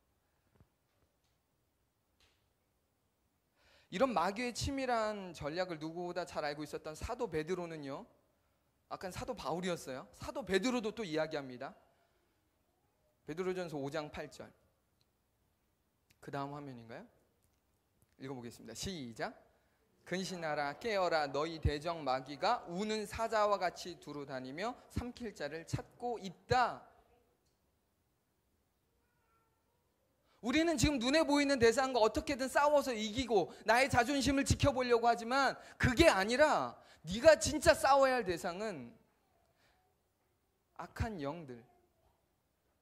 이런 마귀의 치밀한 전략을 누구보다 잘 알고 있었던 사도 베드로는요. 아까 사도 바울이었어요. 사도 베드로도 또 이야기합니다. 베드로전서 5장 8절. 그 다음 화면인가요? 읽어보겠습니다. 시작. 근신하라 깨어라 너희 대적 마귀가 우는 사자와 같이 두루 다니며 삼킬 자를 찾고 있다. 우리는 지금 눈에 보이는 대상과 어떻게든 싸워서 이기고 나의 자존심을 지켜보려고 하지만 그게 아니라 네가 진짜 싸워야 할 대상은 악한 영들,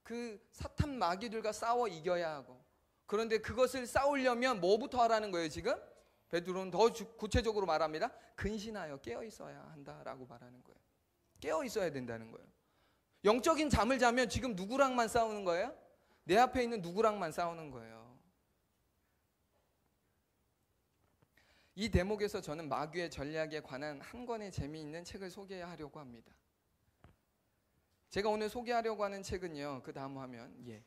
그 사탄 마귀들과 싸워 이겨야 하고, 그런데 그것을 싸우려면 뭐부터 하라는 거예요? 지금 베드로는 더 구체적으로 말합니다. 근신하여 깨어 있어야 한다라고 말하는 거예요. 깨어 있어야 된다는 거예요. 영적인 잠을 자면 지금 누구랑만 싸우는 거예요? 내 앞에 있는 누구랑만 싸우는 거예요. 이 대목에서 저는 마귀의 전략에 관한 한 권의 재미있는 책을 소개하려고 합니다. 제가 오늘 소개하려고 하는 책은요, 그 다음 화면,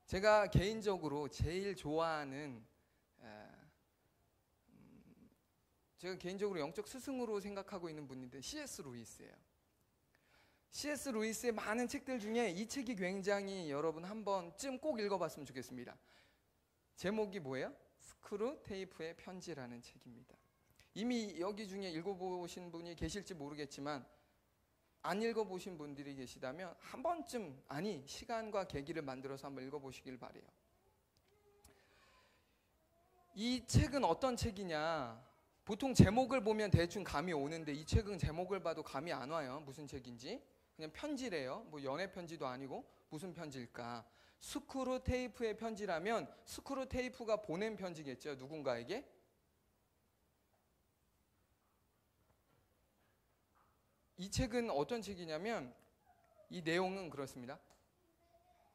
제가 개인적으로 제일 좋아하는, 제가 개인적으로 영적 스승으로 생각하고 있는 분인데 C.S. 루이스예요. C.S. 루이스의 많은 책들 중에 이 책이 굉장히 여러분 한 번쯤 꼭 읽어봤으면 좋겠습니다. 제목이 뭐예요? 스크루 테이프의 편지라는 책입니다. 이미 여기 중에 읽어보신 분이 계실지 모르겠지만 안 읽어보신 분들이 계시다면 한 번쯤, 아니 시간과 계기를 만들어서 한번 읽어보시길 바래요. 이 책은 어떤 책이냐, 보통 제목을 보면 대충 감이 오는데 이 책은 제목을 봐도 감이 안 와요. 무슨 책인지. 그냥 편지래요. 뭐 연애 편지도 아니고 무슨 편지일까. 스크루 테이프의 편지라면 스크루 테이프가 보낸 편지겠죠, 누군가에게. 이 책은 어떤 책이냐면 이 내용은 그렇습니다.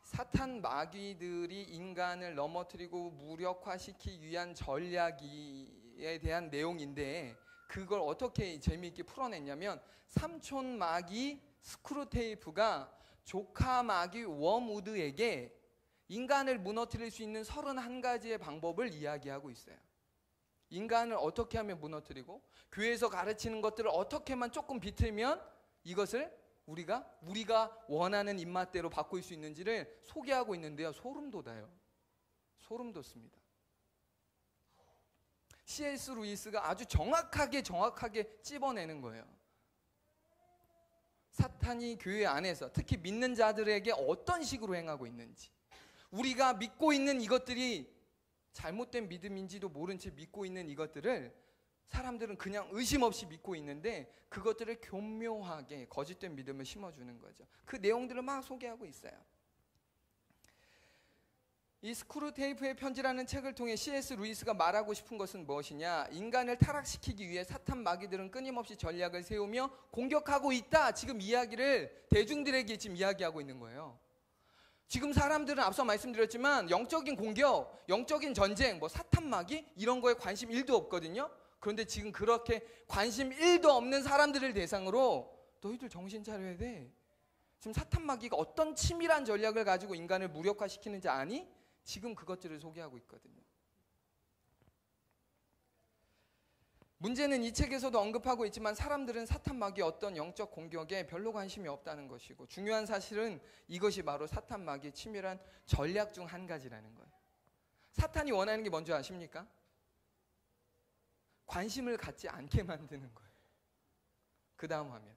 사탄 마귀들이 인간을 넘어뜨리고 무력화시키기 위한 전략에 대한 내용인데, 그걸 어떻게 재미있게 풀어냈냐면 삼촌 마귀 스크루테이프가 조카 마귀 웜우드에게 인간을 무너뜨릴 수 있는 31가지의 방법을 이야기하고 있어요. 인간을 어떻게 하면 무너뜨리고 교회에서 가르치는 것들을 어떻게만 조금 비틀면 이것을 우리가 원하는 입맛대로 바꿀 수 있는지를 소개하고 있는데요. 소름 돋아요. 소름 돋습니다. C.S. 루이스가 아주 정확하게 찝어내는 거예요. 사탄이 교회 안에서 특히 믿는 자들에게 어떤 식으로 행하고 있는지, 우리가 믿고 있는 이것들이 잘못된 믿음인지도 모른 채 믿고 있는 이것들을 사람들은 그냥 의심 없이 믿고 있는데 그것들을 교묘하게 거짓된 믿음을 심어주는 거죠. 그 내용들을 막 소개하고 있어요. 이 스크루테이프의 편지라는 책을 통해 C.S. 루이스가 말하고 싶은 것은 무엇이냐, 인간을 타락시키기 위해 사탄 마귀들은 끊임없이 전략을 세우며 공격하고 있다, 지금 이야기를 대중들에게 지금 이야기하고 있는 거예요. 지금 사람들은 앞서 말씀드렸지만 영적인 공격, 영적인 전쟁, 뭐 사탄 마귀 이런 거에 관심 1도 없거든요. 그런데 지금 그렇게 관심 1도 없는 사람들을 대상으로 너희들 정신 차려야 돼. 지금 사탄 마귀가 어떤 치밀한 전략을 가지고 인간을 무력화시키는지 아니? 지금 그것들을 소개하고 있거든요. 문제는 이 책에서도 언급하고 있지만 사람들은 사탄 마귀의 어떤 영적 공격에 별로 관심이 없다는 것이고, 중요한 사실은 이것이 바로 사탄 마귀의 치밀한 전략 중 한 가지라는 거예요. 사탄이 원하는 게 뭔지 아십니까? 관심을 갖지 않게 만드는 거예요. 그 다음 화면.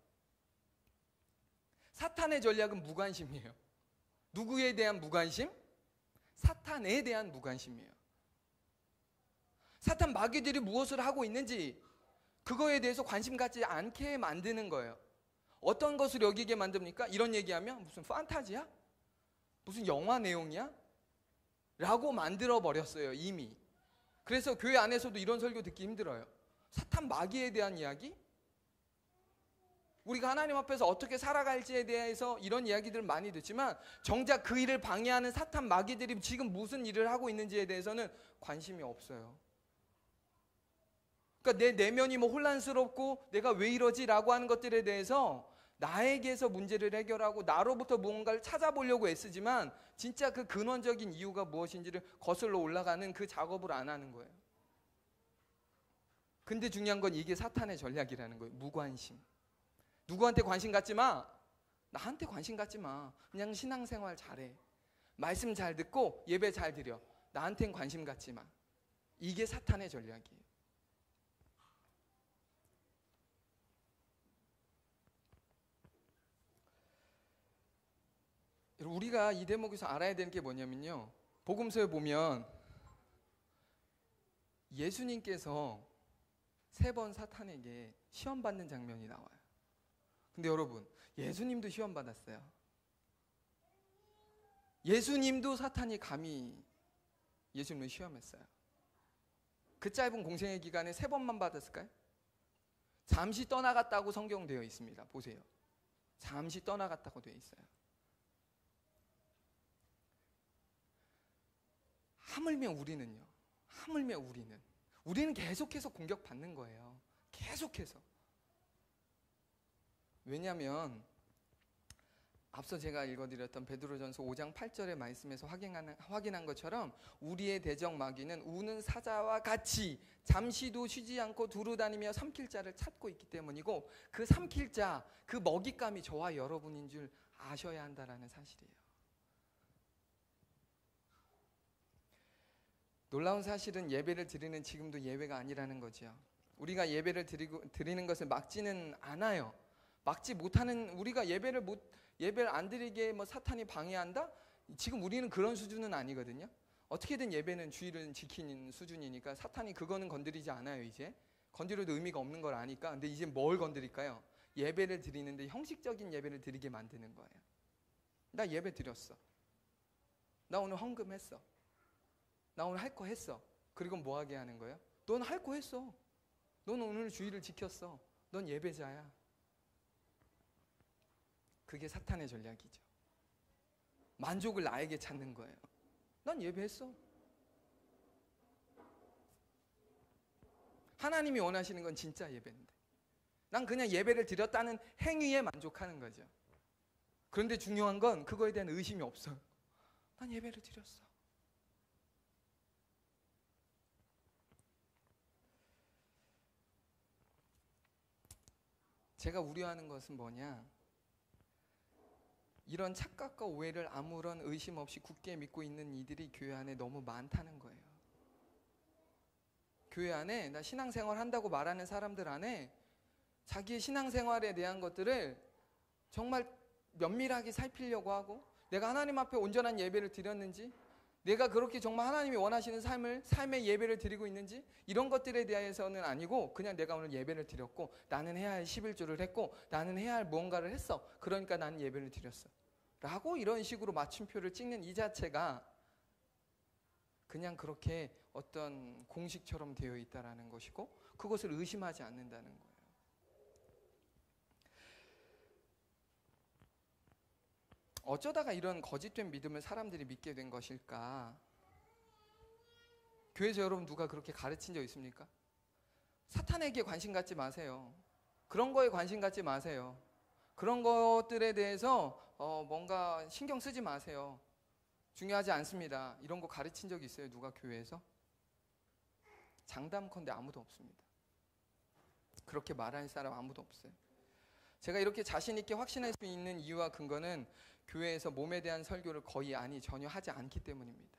사탄의 전략은 무관심이에요. 누구에 대한 무관심? 사탄에 대한 무관심이에요. 사탄 마귀들이 무엇을 하고 있는지 그거에 대해서 관심 갖지 않게 만드는 거예요. 어떤 것을 여기게 만듭니까? 이런 얘기하면 무슨 판타지야? 무슨 영화 내용이야? 라고 만들어 버렸어요, 이미. 그래서 교회 안에서도 이런 설교 듣기 힘들어요. 사탄 마귀에 대한 이야기? 우리가 하나님 앞에서 어떻게 살아갈지에 대해서 이런 이야기들을 많이 듣지만 정작 그 일을 방해하는 사탄 마귀들이 지금 무슨 일을 하고 있는지에 대해서는 관심이 없어요. 그러니까 내 내면이 뭐 혼란스럽고 내가 왜 이러지? 라고 하는 것들에 대해서 나에게서 문제를 해결하고 나로부터 무언가를 찾아보려고 애쓰지만 진짜 그 근원적인 이유가 무엇인지를 거슬러 올라가는 그 작업을 안 하는 거예요. 근데 중요한 건 이게 사탄의 전략이라는 거예요. 무관심. 누구한테 관심 갖지 마. 나한테 관심 갖지 마. 그냥 신앙생활 잘해. 말씀 잘 듣고 예배 잘 드려. 나한텐 관심 갖지 마. 이게 사탄의 전략이에요. 우리가 이 대목에서 알아야 되는 게 뭐냐면요, 복음서에 보면 예수님께서 3번 사탄에게 시험 받는 장면이 나와요. 근데 여러분, 예수님도 시험 받았어요. 예수님도 사탄이 감히 예수님을 시험했어요. 그 짧은 공생의 기간에 3번만 받았을까요? 잠시 떠나갔다고 성경되어 있습니다. 보세요. 잠시 떠나갔다고 되어 있어요. 하물며 우리는요. 하물며 우리는 계속해서 공격받는 거예요. 계속해서. 왜냐하면 앞서 제가 읽어드렸던 베드로전서 5장 8절의 말씀에서 확인한 것처럼 우리의 대적 마귀는 우는 사자와 같이 잠시도 쉬지 않고 두루 다니며 삼킬 자를 찾고 있기 때문이고, 그 삼킬 자, 그 먹잇감이 저와 여러분인 줄 아셔야 한다라는 사실이에요. 놀라운 사실은 예배를 드리는 지금도 예외가 아니라는 거죠. 우리가 예배를 드리는 것을 막지는 않아요. 막지 못하는, 우리가 예배를 안 드리게 사탄이 방해한다? 지금 우리는 그런 수준은 아니거든요. 어떻게든 예배는 주의를 지키는 수준이니까 사탄이 그거는 건드리지 않아요. 이제 건드려도 의미가 없는 걸 아니까. 근데 이제 뭘 건드릴까요? 예배를 드리는데 형식적인 예배를 드리게 만드는 거예요. 나 예배 드렸어. 나 오늘 헌금했어. 나 오늘 할 거 했어. 그리고 뭐 하게 하는 거예요? 넌 할 거 했어. 넌 오늘 주의를 지켰어. 넌 예배자야. 그게 사탄의 전략이죠. 만족을 나에게 찾는 거예요. 난 예배했어. 하나님이 원하시는 건 진짜 예배인데 난 그냥 예배를 드렸다는 행위에 만족하는 거죠. 그런데 중요한 건 그거에 대한 의심이 없어요. 난 예배를 드렸어. 제가 우려하는 것은 뭐냐? 이런 착각과 오해를 아무런 의심 없이 굳게 믿고 있는 이들이 교회 안에 너무 많다는 거예요. 교회 안에 나 신앙생활 한다고 말하는 사람들 안에 자기의 신앙생활에 대한 것들을 정말 면밀하게 살피려고 하고, 내가 하나님 앞에 온전한 예배를 드렸는지, 내가 그렇게 정말 하나님이 원하시는 삶의 예배를 드리고 있는지, 이런 것들에 대해서는 아니고 그냥 내가 오늘 예배를 드렸고 나는 해야 할 11조를 했고 나는 해야 할 무언가를 했어. 그러니까 나는 예배를 드렸어. 라고 이런 식으로 맞춤표를 찍는 이 자체가 그냥 그렇게 어떤 공식처럼 되어 있다라는 것이고, 그것을 의심하지 않는다는 거예요. 어쩌다가 이런 거짓된 믿음을 사람들이 믿게 된 것일까? 교회에서 여러분 누가 그렇게 가르친 적 있습니까? 사탄에게 관심 갖지 마세요. 그런 거에 관심 갖지 마세요. 그런 것들에 대해서 뭔가 신경 쓰지 마세요. 중요하지 않습니다. 이런 거 가르친 적이 있어요? 누가 교회에서? 장담컨대 아무도 없습니다. 그렇게 말할 사람 아무도 없어요. 제가 이렇게 자신 있게 확신할 수 있는 이유와 근거는 교회에서 몸에 대한 설교를 거의 전혀 하지 않기 때문입니다.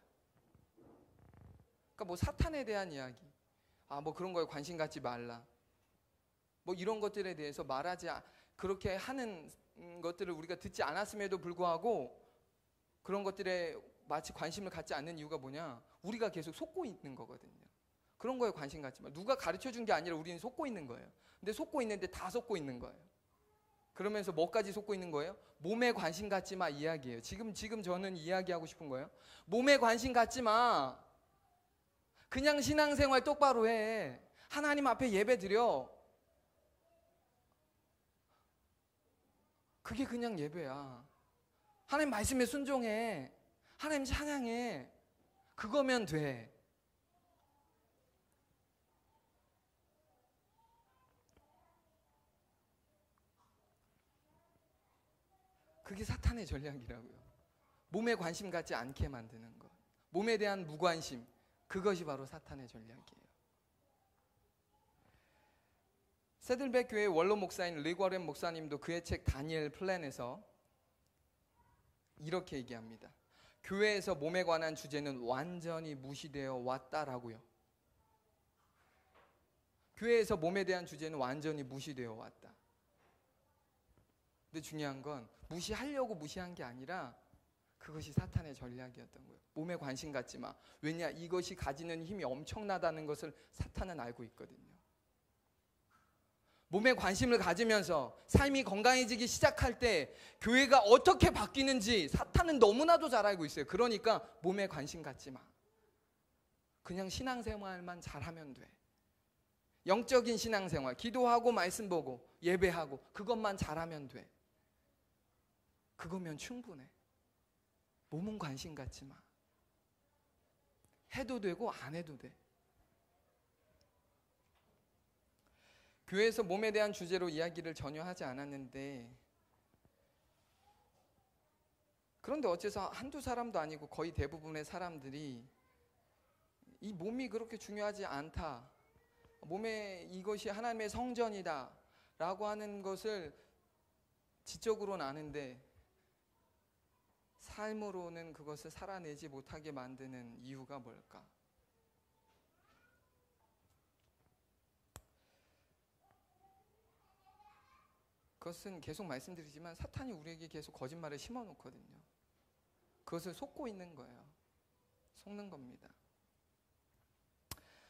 그러니까 사탄에 대한 이야기, 그런 거에 관심 갖지 말라, 이런 것들에 대해서 그렇게 하는 것들을 우리가 듣지 않았음에도 불구하고 그런 것들에 마치 관심을 갖지 않는 이유가 뭐냐? 우리가 계속 속고 있는 거거든요. 그런 거에 관심 갖지 마. 누가 가르쳐 준 게 아니라 우리는 속고 있는 거예요. 근데 속고 있는데 다 속고 있는 거예요. 그러면서 뭐까지 속고 있는 거예요? 몸에 관심 갖지 마 이야기예요. 지금 저는 이야기하고 싶은 거예요. 몸에 관심 갖지 마. 그냥 신앙생활 똑바로 해. 하나님 앞에 예배 드려. 그게 그냥 예배야. 하나님 말씀에 순종해. 하나님 찬양해. 그거면 돼. 그게 사탄의 전략이라고요. 몸에 관심 갖지 않게 만드는 것. 몸에 대한 무관심. 그것이 바로 사탄의 전략이에요. 세들백 교회의 원로 목사인 리거렌 목사님도 그의 책 다니엘 플랜에서 이렇게 얘기합니다. 교회에서 몸에 관한 주제는 완전히 무시되어 왔다라고요. 교회에서 몸에 대한 주제는 완전히 무시되어 왔다. 근데 중요한 건 무시하려고 무시한 게 아니라 그것이 사탄의 전략이었던 거예요. 몸에 관심 갖지 마. 왜냐? 이것이 가지는 힘이 엄청나다는 것을 사탄은 알고 있거든요. 몸에 관심을 가지면서 삶이 건강해지기 시작할 때 교회가 어떻게 바뀌는지 사탄은 너무나도 잘 알고 있어요. 그러니까 몸에 관심 갖지 마. 그냥 신앙생활만 잘하면 돼. 영적인 신앙생활, 기도하고 말씀 보고 예배하고 그것만 잘하면 돼. 그거면 충분해. 몸은 관심 갖지 마. 해도 되고 안 해도 돼. 교회에서 몸에 대한 주제로 이야기를 전혀 하지 않았는데, 그런데 어째서 한두 사람도 아니고 거의 대부분의 사람들이 이 몸이 그렇게 중요하지 않다, 몸에 이것이 하나님의 성전이다 라고 하는 것을 지적으로는 아는데 삶으로는 그것을 살아내지 못하게 만드는 이유가 뭘까? 그것은 계속 말씀드리지만 사탄이 우리에게 계속 거짓말을 심어놓거든요. 그것을 속고 있는 거예요. 속는 겁니다.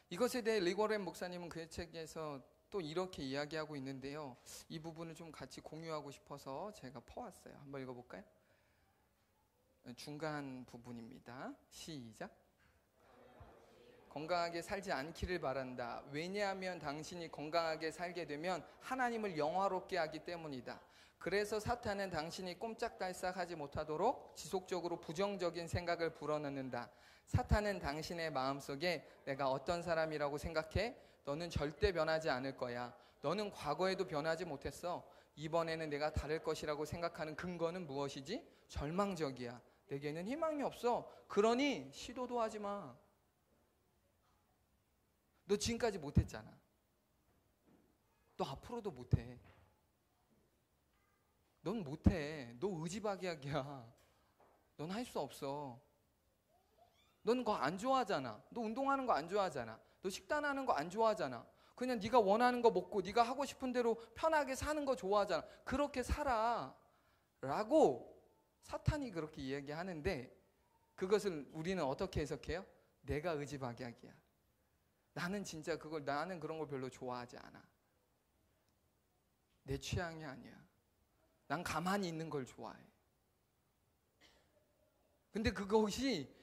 이것에 대해 리고렌 목사님은 그의 책에서 또 이렇게 이야기하고 있는데요. 이 부분을 좀 같이 공유하고 싶어서 제가 퍼왔어요. 한번 읽어볼까요? 중간 부분입니다. 시작. 건강하게 살지 않기를 바란다. 왜냐하면 당신이 건강하게 살게 되면 하나님을 영화롭게 하기 때문이다. 그래서 사탄은 당신이 꼼짝달싹하지 못하도록 지속적으로 부정적인 생각을 불어넣는다. 사탄은 당신의 마음속에 내가 어떤 사람이라고 생각해? 너는 절대 변하지 않을 거야. 너는 과거에도 변하지 못했어. 이번에는 내가 다를 것이라고 생각하는 근거는 무엇이지? 절망적이야. 내게는 희망이 없어. 그러니 시도도 하지 마. 너 지금까지 못했잖아. 너 앞으로도 못해. 넌 못해. 너 의지박약이야. 넌 할 수 없어. 넌 그거 안 좋아하잖아. 너 운동하는 거 안 좋아하잖아. 너 식단하는 거 안 좋아하잖아. 그냥 네가 원하는 거 먹고 네가 하고 싶은 대로 편하게 사는 거 좋아하잖아. 그렇게 살아 라고 사탄이 그렇게 이야기하는데, 그것을 우리는 어떻게 해석해요? 내가 의지박약이야. 나는 그런 걸 별로 좋아하지 않아. 내 취향이 아니야. 난 가만히 있는 걸 좋아해. 근데 그것이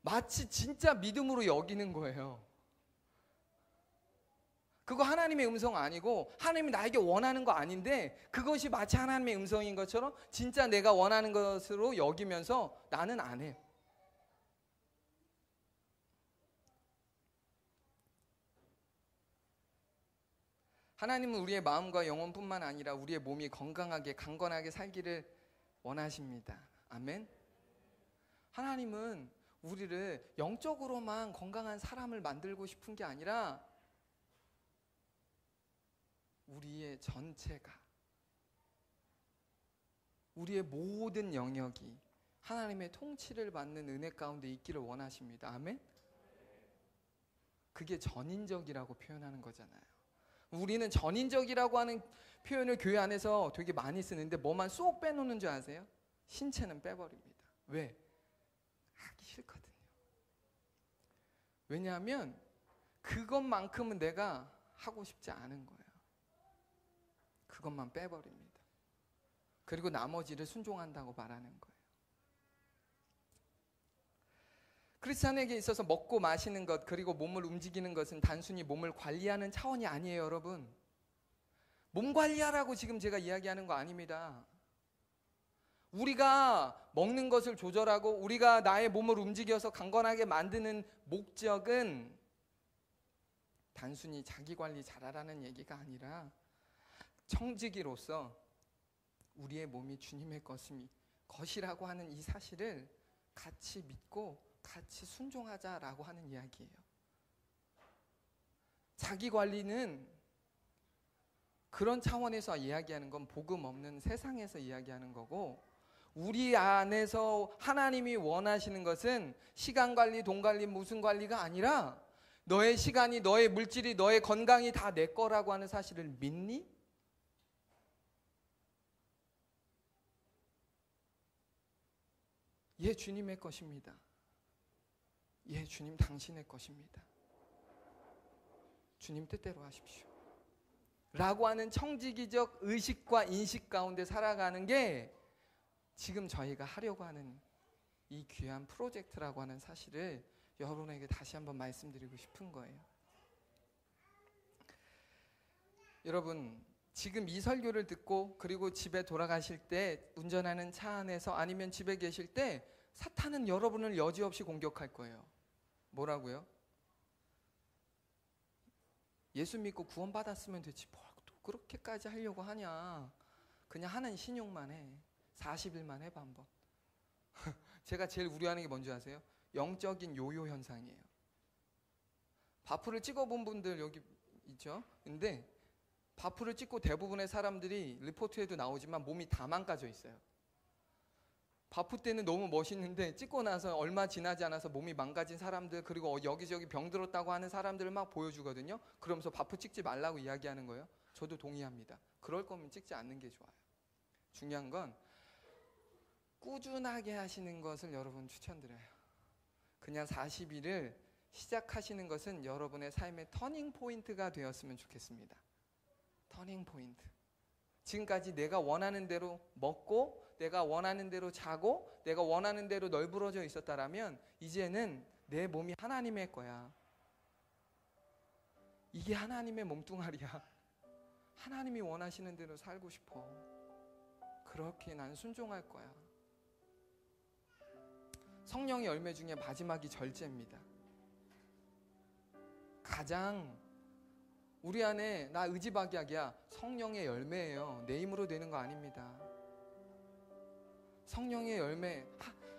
마치 진짜 믿음으로 여기는 거예요. 그거 하나님의 음성 아니고 하나님이 나에게 원하는 거 아닌데 그것이 마치 하나님의 음성인 것처럼 진짜 내가 원하는 것으로 여기면서 나는 안 해. 하나님은 우리의 마음과 영혼뿐만 아니라 우리의 몸이 건강하게 강건하게 살기를 원하십니다. 아멘. 하나님은 우리를 영적으로만 건강한 사람을 만들고 싶은 게 아니라 우리의 전체가, 우리의 모든 영역이 하나님의 통치를 받는 은혜 가운데 있기를 원하십니다. 아멘. 그게 전인적이라고 표현하는 거잖아요. 우리는 전인적이라고 하는 표현을 교회 안에서 되게 많이 쓰는데 뭐만 쏙 빼놓는 줄 아세요? 신체는 빼버립니다. 왜? 하기 싫거든요. 왜냐하면 그것만큼은 내가 하고 싶지 않은 거예요. 그것만 빼버립니다. 그리고 나머지를 순종한다고 말하는 거예요. 크리스찬에게 있어서 먹고 마시는 것 그리고 몸을 움직이는 것은 단순히 몸을 관리하는 차원이 아니에요, 여러분. 몸 관리하라고 지금 제가 이야기하는 거 아닙니다. 우리가 먹는 것을 조절하고 우리가 나의 몸을 움직여서 강건하게 만드는 목적은 단순히 자기 관리 잘하라는 얘기가 아니라 청지기로서 우리의 몸이 주님의 것이라고 하는 이 사실을 같이 믿고 같이 순종하자라고 하는 이야기예요. 자기 관리는 그런 차원에서 이야기하는 건 복음 없는 세상에서 이야기하는 거고, 우리 안에서 하나님이 원하시는 것은 시간 관리, 돈 관리, 무슨 관리가 아니라 너의 시간이, 너의 물질이, 너의 건강이 다 내 거라고 하는 사실을 믿니? 예, 주님의 것입니다. 예, 주님 당신의 것입니다. 주님 뜻대로 하십시오. 라고 하는 청지기적 의식과 인식 가운데 살아가는 게 지금 저희가 하려고 하는 이 귀한 프로젝트라고 하는 사실을 여러분에게 다시 한번 말씀드리고 싶은 거예요. 여러분, 지금 이 설교를 듣고 그리고 집에 돌아가실 때, 운전하는 차 안에서 아니면 집에 계실 때 사탄은 여러분을 여지없이 공격할 거예요. 뭐라고요? 예수 믿고 구원받았으면 되지 뭘 또 그렇게까지 하려고 하냐. 그냥 하는 신용만 해. 40일만 해봐 한번. 제가 제일 우려하는 게 뭔지 아세요? 영적인 요요 현상이에요. 바프를 찍어본 분들 여기 있죠? 근데 바프를 찍고 대부분의 사람들이 리포트에도 나오지만 몸이 다 망가져 있어요. 바프 때는 너무 멋있는데 찍고 나서 얼마 지나지 않아서 몸이 망가진 사람들, 그리고 여기저기 병 들었다고 하는 사람들을 막 보여주거든요. 그러면서 바프 찍지 말라고 이야기하는 거예요. 저도 동의합니다. 그럴 거면 찍지 않는 게 좋아요. 중요한 건 꾸준하게 하시는 것을 여러분 추천드려요. 그냥 40일을 시작하시는 것은 여러분의 삶의 터닝 포인트가 되었으면 좋겠습니다. 터닝 포인트. 지금까지 내가 원하는 대로 먹고, 내가 원하는 대로 자고, 내가 원하는 대로 널브러져 있었다라면 이제는 내 몸이 하나님의 거야. 이게 하나님의 몸뚱아리야. 하나님이 원하시는 대로 살고 싶어. 그렇게 난 순종할 거야. 성령의 열매 중에 마지막이 절제입니다. 가장 우리 안에 나 의지박약이야. 성령의 열매예요. 내 힘으로 되는 거 아닙니다. 성령의 열매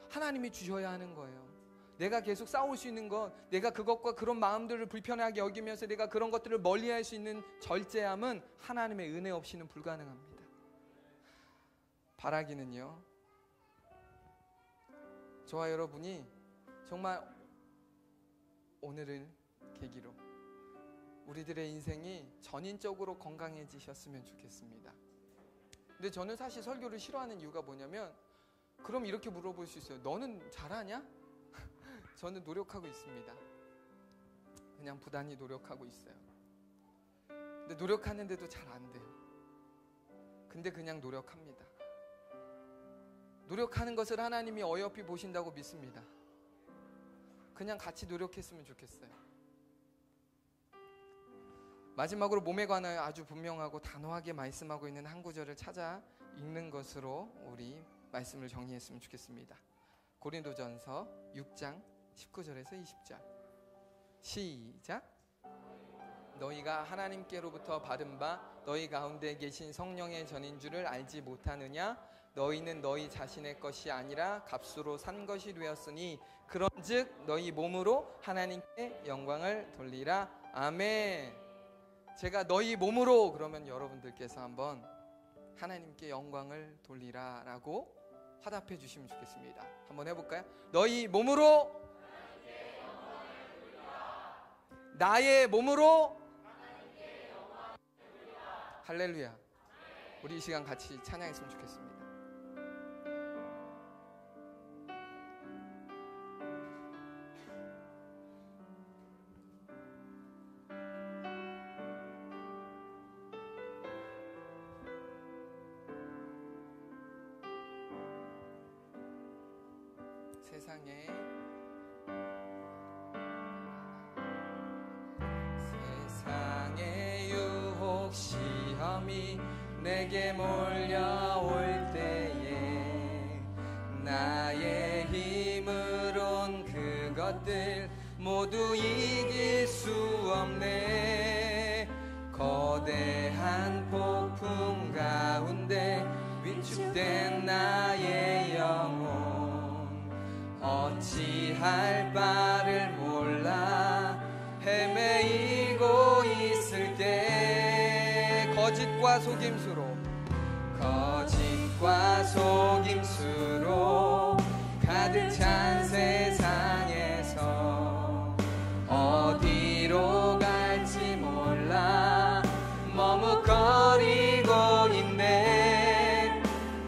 하나님이 주셔야 하는 거예요. 내가 계속 싸울 수 있는 것, 내가 그것과 그런 마음들을 불편하게 여기면서 내가 그런 것들을 멀리할 수 있는 절제함은 하나님의 은혜 없이는 불가능합니다. 바라기는요, 저와 여러분이 정말 오늘을 계기로 우리들의 인생이 전인적으로 건강해지셨으면 좋겠습니다. 근데 저는 사실 설교를 싫어하는 이유가 뭐냐면, 그럼 이렇게 물어볼 수 있어요. 너는 잘하냐? 저는 노력하고 있습니다. 그냥 부단히 노력하고 있어요. 근데 노력하는데도 잘 안 돼요. 근데 그냥 노력합니다. 노력하는 것을 하나님이 어여삐 보신다고 믿습니다. 그냥 같이 노력했으면 좋겠어요. 마지막으로 몸에 관하여 아주 분명하고 단호하게 말씀하고 있는 한 구절을 찾아 읽는 것으로 우리 말씀을 정리했으면 좋겠습니다. 고린도전서 6장 19절에서 20절. 시작. 너희가 하나님께로부터 받은 바 너희 가운데 계신 성령의 전인 줄을 알지 못하느냐? 너희는 너희 자신의 것이 아니라 값으로 산 것이 되었으니 그런즉 너희 몸으로 하나님께 영광을 돌리라. 아멘. 제가 너희 몸으로 그러면 여러분들께서 한번 하나님께 영광을 돌리라 라고 화답해 주시면 좋겠습니다. 한번 해볼까요? 너희 몸으로 하나님께 영광을 돌리라. 나의 몸으로 하나님께 영광을 돌리라. 할렐루야. 우리 이 시간 같이 찬양했으면 좋겠습니다. 세상의 유혹 시험이 내게 몰려올 때에 나의 힘으론 그것들 모두 이길 수 없네. 거대한 폭풍 가운데 위축된 나의 영혼 어찌할 바를 몰라 헤매이고 있을 때 거짓과 속임수로 가득 찬 세상에서 어디로 갈지 몰라 머뭇거리고 있네.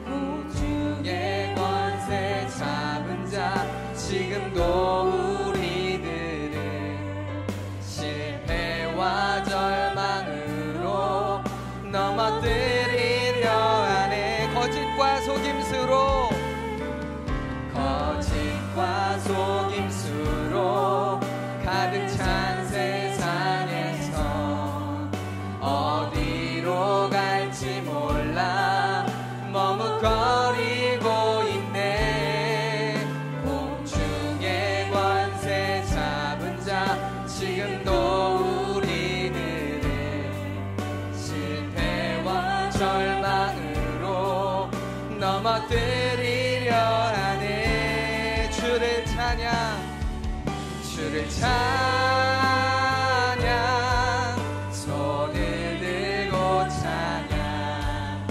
우주의 권세 잡은 자 거짓과 속임수로 가득 찬 세상에서 어디로 갈지 몰라 머뭇거리고 있네. 공중의 권세 잡은 자 지금도 우리들을 실패와 절망으로 넘어뜨리려 하네. 주를 찬양, 주를 찬양, 손을 들고 찬양.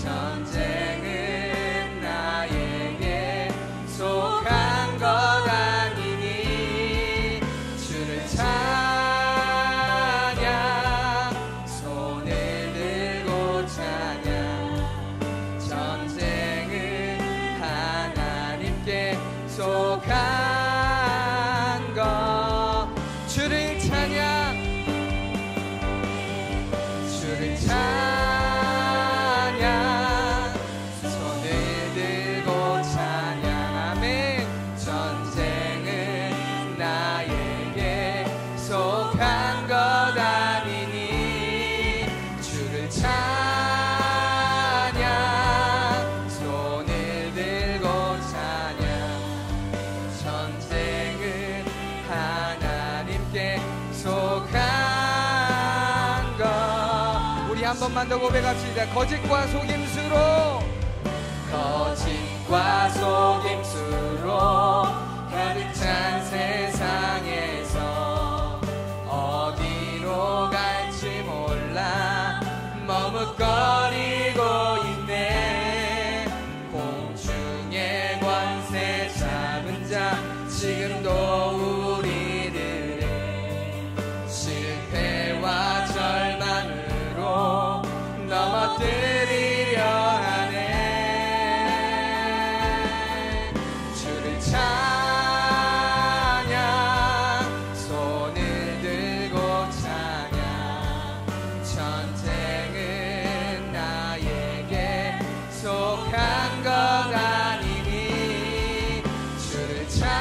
전쟁은 나에게 속한 것 아니니. 주를 찬양, 손을 들고 찬양. 전쟁은 하나님께 속한 주를 찬양, 주를 찬양, 손을 들고 찬양. 아멘. 전쟁은 나에게 속한 것 아니니. 주를 찬양, 손을 들고 찬양. 전쟁은 하나님께 속한 것. 우리 한 번만 더 고백합시다. 거짓과 속임수로 가득 찬 세상에서 어디로 갈지 몰라 머뭇거리고 있네. 공중의 권세 잡은 자 지금도 우리들의 실패와 절망으로 넘어뜨리려 하네. 주를 찬양, 손을 들고 찬양. 전쟁은 나에게 속한 것 아니니. 주를 찬양,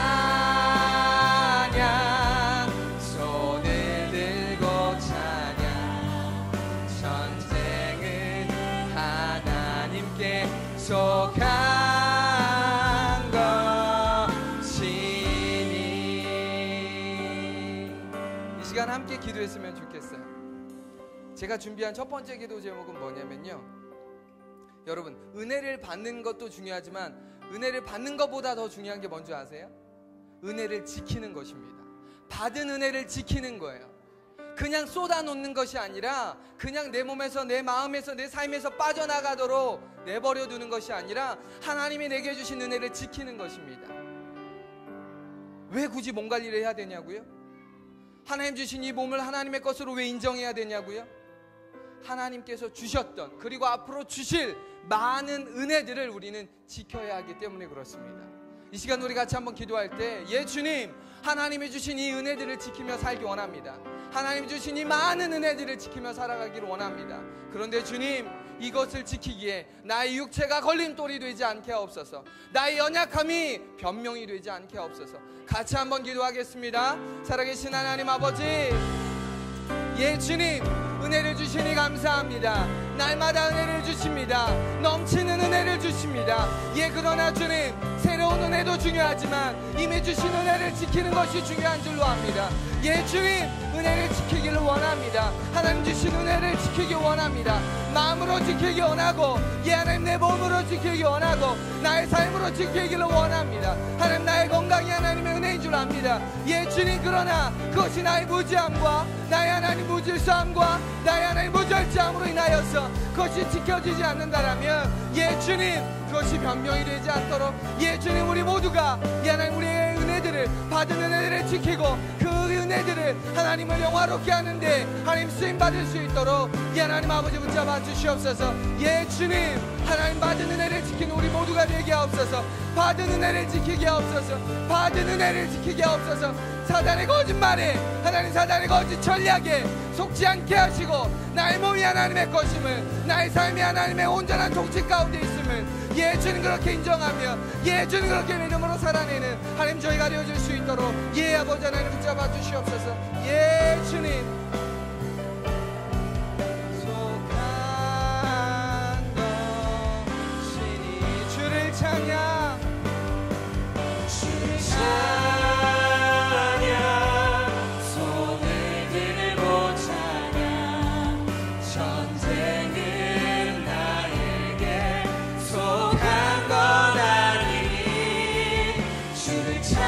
손을 들고 찬양. 전쟁은 하나님께 속한 것이니. 이 시간 함께 기도했으면 좋겠어요. 제가 준비한 첫 번째 기도 제목은 뭐냐면요, 여러분, 은혜를 받는 것도 중요하지만 은혜를 받는 것보다 더 중요한 게 뭔지 아세요? 은혜를 지키는 것입니다. 받은 은혜를 지키는 거예요. 그냥 쏟아놓는 것이 아니라, 그냥 내 몸에서, 내 마음에서, 내 삶에서 빠져나가도록 내버려 두는 것이 아니라 하나님이 내게 주신 은혜를 지키는 것입니다. 왜 굳이 몸 관리를 해야 되냐고요? 하나님 주신 이 몸을 하나님의 것으로 왜 인정해야 되냐고요? 하나님께서 주셨던, 그리고 앞으로 주실 많은 은혜들을 우리는 지켜야 하기 때문에 그렇습니다. 이 시간 우리 같이 한번 기도할 때, 예 주님, 하나님이 주신 이 은혜들을 지키며 살기 원합니다. 하나님이 주신 이 많은 은혜들을 지키며 살아가기를 원합니다. 그런데 주님, 이것을 지키기에 나의 육체가 걸림돌이 되지 않게 하옵소서. 나의 연약함이 변명이 되지 않게 하옵소서. 같이 한번 기도하겠습니다. 살아계신 하나님 아버지, 예 주님, 은혜를 주시니 감사합니다. 날마다 은혜를 주십니다. 넘치는 은혜를 주십니다. 예, 그러나 주님, 새로운 은혜도 중요하지만 이미 주신 은혜를 지키는 것이 중요한 줄로 압니다. 예 주님, 은혜를 지키기를 원합니다. 하나님 주신 은혜를 지키기 원합니다. 마음으로 지키기 원하고, 예 하나님, 내 몸으로 지키기 원하고, 나의 삶으로 지키기를 원합니다. 하나님, 나의 건강이 하나님의 은혜인 줄 압니다. 예 주님, 그러나 그것이 나의 무지함과 나의 하나님 무질서함과 나의 하나님 무절제함으로 인하여서 그것이 지켜지지 않는다라면, 예 주님, 그것이 변명이 되지 않도록, 예 주님, 우리 모두가 예 하나님, 우리의 은혜들을, 받은 은혜들을 지키고 그 은혜들을 하나님을 영화롭게 하는데 하나님 쓰임받을 수 있도록 예 하나님 아버지 붙잡아 주시옵소서. 예 주님, 하나님 받은 은혜를 지키는 우리 모두가 되게 하옵소서. 받은 은혜를 지키게 하옵소서. 받은 은혜를 지키게 하옵소서. 사단의 거짓말에, 하나님 사단의 거짓 전략에 속지 않게 하시고, 나의 몸이 하나님의 것임을, 나의 삶이 하나님의 온전한 통치 가운데 있음을 예 주님 그렇게 인정하며 예 주님 그렇게 믿음으로 살아내는 하나님 저희가 되어줄 수 있도록 예 아버지 하나님 붙잡아 주시옵소서. 예 주님 속한 것이니 주를 찬양 주를 찬양 손을 들고 찬양 전쟁은 나에게 속한 것 아니니 주를 찬양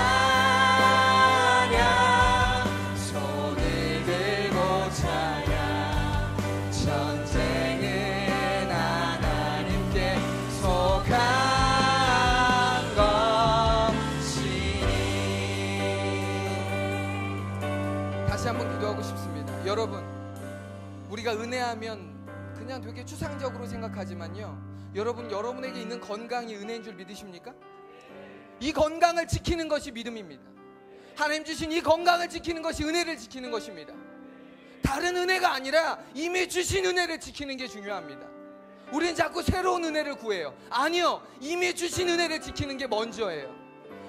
손을 들고 찬양 전쟁은 하나님께 속한 다시 한번 기도하고 싶습니다. 여러분, 우리가 은혜하면 그냥 되게 추상적으로 생각하지만요, 여러분, 여러분에게 있는 건강이 은혜인 줄 믿으십니까? 이 건강을 지키는 것이 믿음입니다. 하나님 주신 이 건강을 지키는 것이 은혜를 지키는 것입니다. 다른 은혜가 아니라 이미 주신 은혜를 지키는 게 중요합니다. 우리는 자꾸 새로운 은혜를 구해요. 아니요, 이미 주신 은혜를 지키는 게 먼저예요.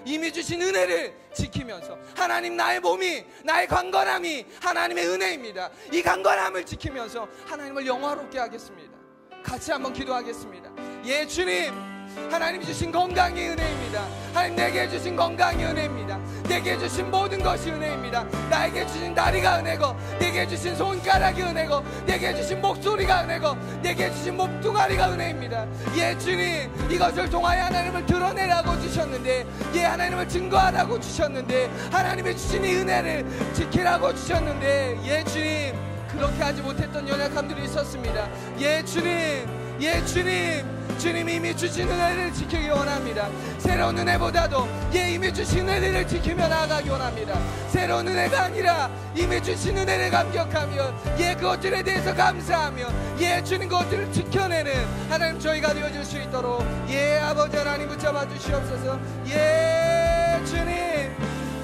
이미 주신 은혜를 지키면서 하나님 나의 몸이 나의 강건함이 하나님의 은혜입니다. 이 강건함을 지키면서 하나님을 영화롭게 하겠습니다. 같이 한번 기도하겠습니다. 예 주님, 하나님이 주신 건강이 은혜입니다. 하나님 내게 주신 건강이 은혜입니다. 내게 주신 모든 것이 은혜입니다. 나에게 주신 다리가 은혜고 내게 주신 손가락이 은혜고 내게 주신 목소리가 은혜고 내게 주신 몸뚱아리가 은혜입니다. 예 주님, 이것을 통하여 하나님을 드러내라고 주셨는데, 예 하나님을 증거하라고 주셨는데, 하나님이 주신 이 은혜를 지키라고 주셨는데, 예 주님 그렇게 하지 못했던 연약함들이 있었습니다. 예 주님, 예 주님, 주님이 이미 주신 은혜를 지키기 원합니다. 새로운 은혜보다도 예 이미 주신 은혜를 지키며 나아가기 원합니다. 새로운 은혜가 아니라 이미 주신 은혜를 감격하며 예 그것들에 대해서 감사하며 예 주님 그것들을 지켜내는 하나님 저희가 되어줄 수 있도록 예 아버지 하나님 붙잡아 주시옵소서. 예 주님,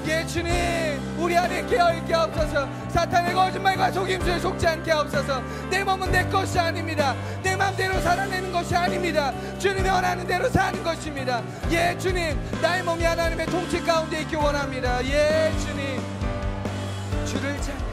예 주님, 우리 안에 깨어있게 하옵소서. 사탄의 거짓말과 속임수에 속지 않게 하옵소서. 내 몸은 내 것이 아닙니다. 내 맘대로 살아내는 것이 아닙니다. 주님이 원하는 대로 사는 것입니다. 예 주님, 나의 몸이 하나님의 통치 가운데 있기 원합니다. 예 주님, 주를 찬양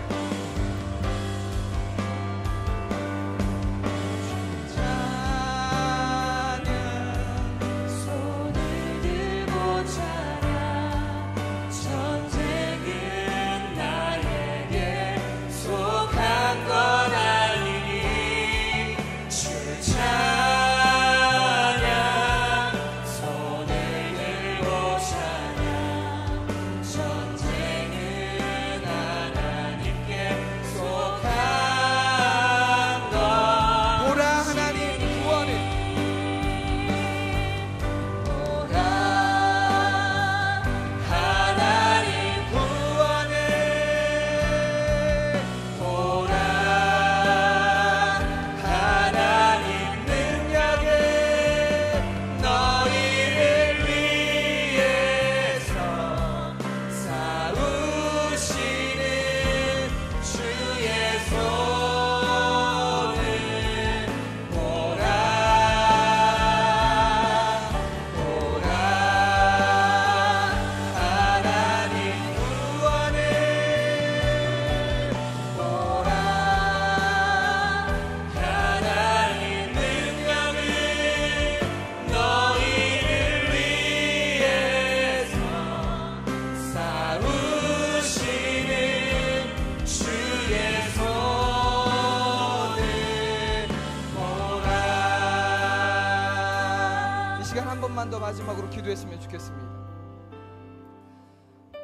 더 마지막으로 기도했으면 좋겠습니다.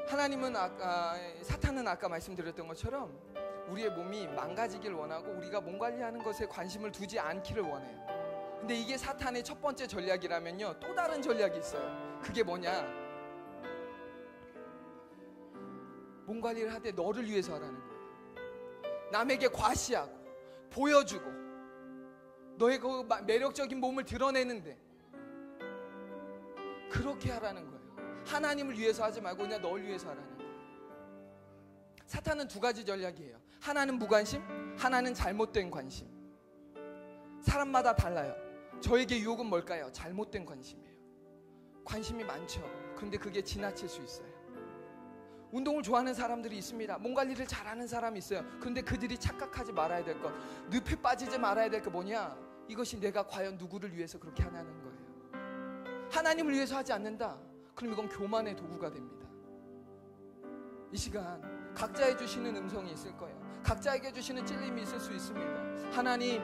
하나님은 사탄은 아까 말씀드렸던 것처럼 우리의 몸이 망가지길 원하고 우리가 몸 관리하는 것에 관심을 두지 않기를 원해요. 근데 이게 사탄의 첫 번째 전략이라면요, 또 다른 전략이 있어요. 그게 뭐냐? 몸 관리를 하되 너를 위해서 하라는 거예요. 남에게 과시하고 보여주고 너의 그 매력적인 몸을 드러내는데 그렇게 하라는 거예요. 하나님을 위해서 하지 말고 그냥 널 위해서 하라는 거예요. 사탄은 두 가지 전략이에요. 하나는 무관심, 하나는 잘못된 관심. 사람마다 달라요. 저에게 유혹은 뭘까요? 잘못된 관심이에요. 관심이 많죠. 그런데 그게 지나칠 수 있어요. 운동을 좋아하는 사람들이 있습니다. 몸 관리를 잘하는 사람이 있어요. 그런데 그들이 착각하지 말아야 될 것, 늪에 빠지지 말아야 될 게 뭐냐? 이것이 내가 과연 누구를 위해서 그렇게 하냐는 거예요. 하나님을 위해서 하지 않는다? 그럼 이건 교만의 도구가 됩니다. 이 시간 각자에 주시는 음성이 있을 거예요. 각자에게 주시는 찔림이 있을 수 있습니다. 하나님,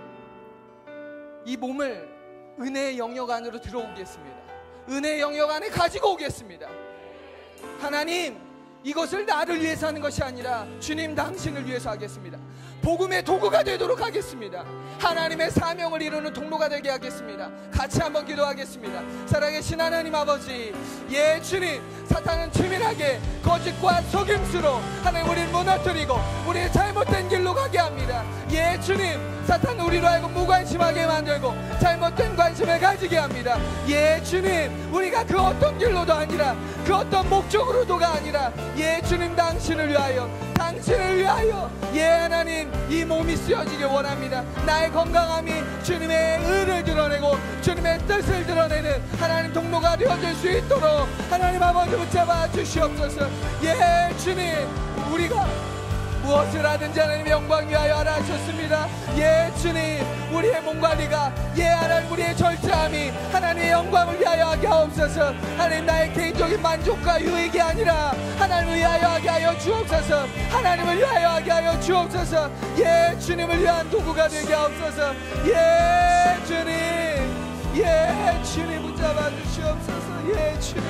이 몸을 은혜의 영역 안으로 들어오겠습니다. 은혜의 영역 안에 가지고 오겠습니다. 하나님, 이것을 나를 위해서 하는 것이 아니라 주님 당신을 위해서 하겠습니다. 복음의 도구가 되도록 하겠습니다. 하나님의 사명을 이루는 통로가 되게 하겠습니다. 같이 한번 기도하겠습니다. 사랑하신 하나님 아버지, 예 주님, 사탄은 치밀하게 거짓과 속임수로 하나님 우리를 무너뜨리고 우리의 잘못된 길로 가게 합니다. 예 주님, 사탄은 우리로 하여금 무관심하게 만들고 잘못된 관심을 가지게 합니다. 예 주님, 우리가 그 어떤 길로도 아니라 그 어떤 목적으로도가 아니라 예 주님 당신을 위하여, 당신을 위하여 예 하나님, 이 몸이 쓰여지길 원합니다. 나의 건강함이 주님의 의를 드러내고 주님의 뜻을 드러내는 하나님 통로가 되어질 수 있도록 하나님 아버지 붙잡아 주시옵소서. 예 주님, 우리가 무엇을 하든지 하나님 영광 위하여 하라 하셨습니다. 예 주님, 우리의 몸관리가 예 하나님 우리의 절제함이 하나님의 영광을 위하여 하게 하옵소서. 하나님, 나의 개인적인 만족과 유익이 아니라 하나님을 위하여 하게 하여 주옵소서. 하나님을 위하여 하게 하여 주옵소서. 예 주님을 위한 도구가 되게 하옵소서. 예 주님, 예 주님 붙잡아 주시옵소서. 예 주님,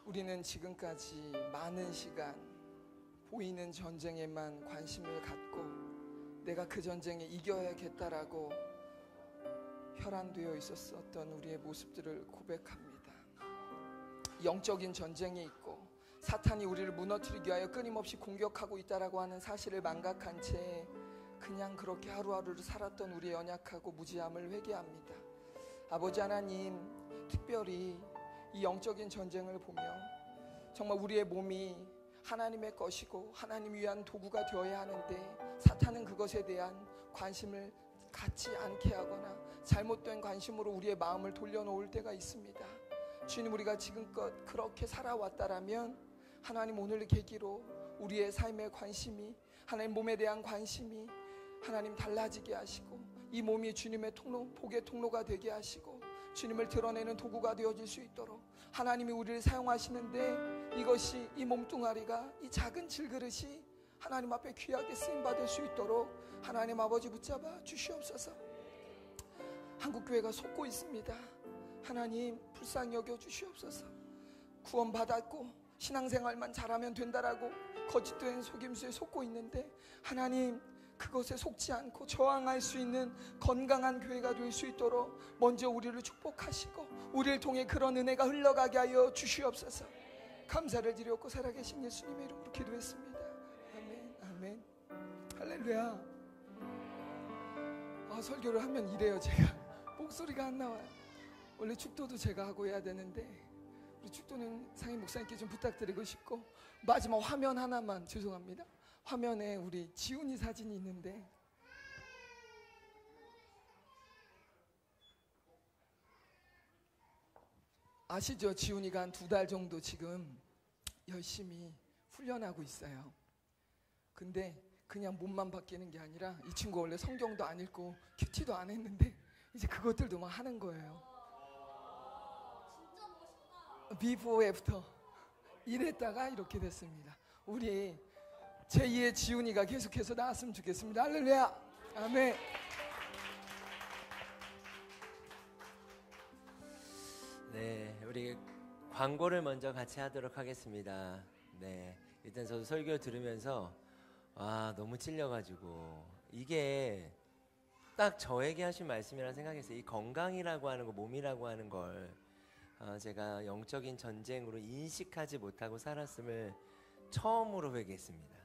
우리는 지금까지 많은 시간 보이는 전쟁에만 관심을 갖고 내가 그 전쟁에 이겨야겠다라고 혈안되어 있었던 우리의 모습들을 고백합니다. 영적인 전쟁이 있고 사탄이 우리를 무너뜨리기 위하여 끊임없이 공격하고 있다라고 하는 사실을 망각한 채 그냥 그렇게 하루하루를 살았던 우리의 연약하고 무지함을 회개합니다. 아버지 하나님, 특별히 이 영적인 전쟁을 보며 정말 우리의 몸이 하나님의 것이고 하나님을 위한 도구가 되어야 하는데 사탄은 그것에 대한 관심을 갖지 않게 하거나 잘못된 관심으로 우리의 마음을 돌려놓을 때가 있습니다. 주님, 우리가 지금껏 그렇게 살아왔다라면 하나님, 오늘 계기로 우리의 삶의 관심이, 하나님 몸에 대한 관심이 하나님 달라지게 하시고 이 몸이 주님의 통로, 복의 통로가 되게 하시고 주님을 드러내는 도구가 되어질 수 있도록 하나님이 우리를 사용하시는데 이것이, 이 몸뚱아리가, 이 작은 질그릇이 하나님 앞에 귀하게 쓰임받을 수 있도록 하나님 아버지 붙잡아 주시옵소서. 한국교회가 속고 있습니다. 하나님, 불쌍히 여겨 주시옵소서. 구원받았고 신앙생활만 잘하면 된다라고 거짓된 속임수에 속고 있는데 하나님, 그것에 속지 않고 저항할 수 있는 건강한 교회가 될 수 있도록 먼저 우리를 축복하시고 우리를 통해 그런 은혜가 흘러가게 하여 주시옵소서. 감사를 드렸고 살아계신 예수님의 이름으로 기도했습니다. 아멘. 할렐루야. 설교를 하면 이래요. 제가 목소리가 안 나와요. 원래 축도도 제가 하고 해야 되는데 우리 축도는 상임 목사님께 좀 부탁드리고 싶고, 마지막 화면 하나만, 죄송합니다. 화면에 우리 지훈이 사진이 있는데, 아시죠? 지훈이가 한 2달 정도 지금 열심히 훈련하고 있어요. 근데 그냥 몸만 바뀌는 게 아니라 이 친구 원래 성경도 안 읽고 큐티도 안 했는데 이제 그것들도 막 하는 거예요. 진짜 멋있다. 비포 애프터 이랬다가 이렇게 됐습니다. 우리 제2의 지훈이가 계속해서 나왔으면 좋겠습니다. 할렐루야. 아멘. 네, 우리 광고를 먼저 같이 하도록 하겠습니다. 네, 일단 저도 설교 들으면서 너무 찔려가지고 이게 딱 저에게 하신 말씀이라 생각했어요. 이 건강이라고 하는 거, 몸이라고 하는 걸 제가 영적인 전쟁으로 인식하지 못하고 살았음을 처음으로 회개했습니다.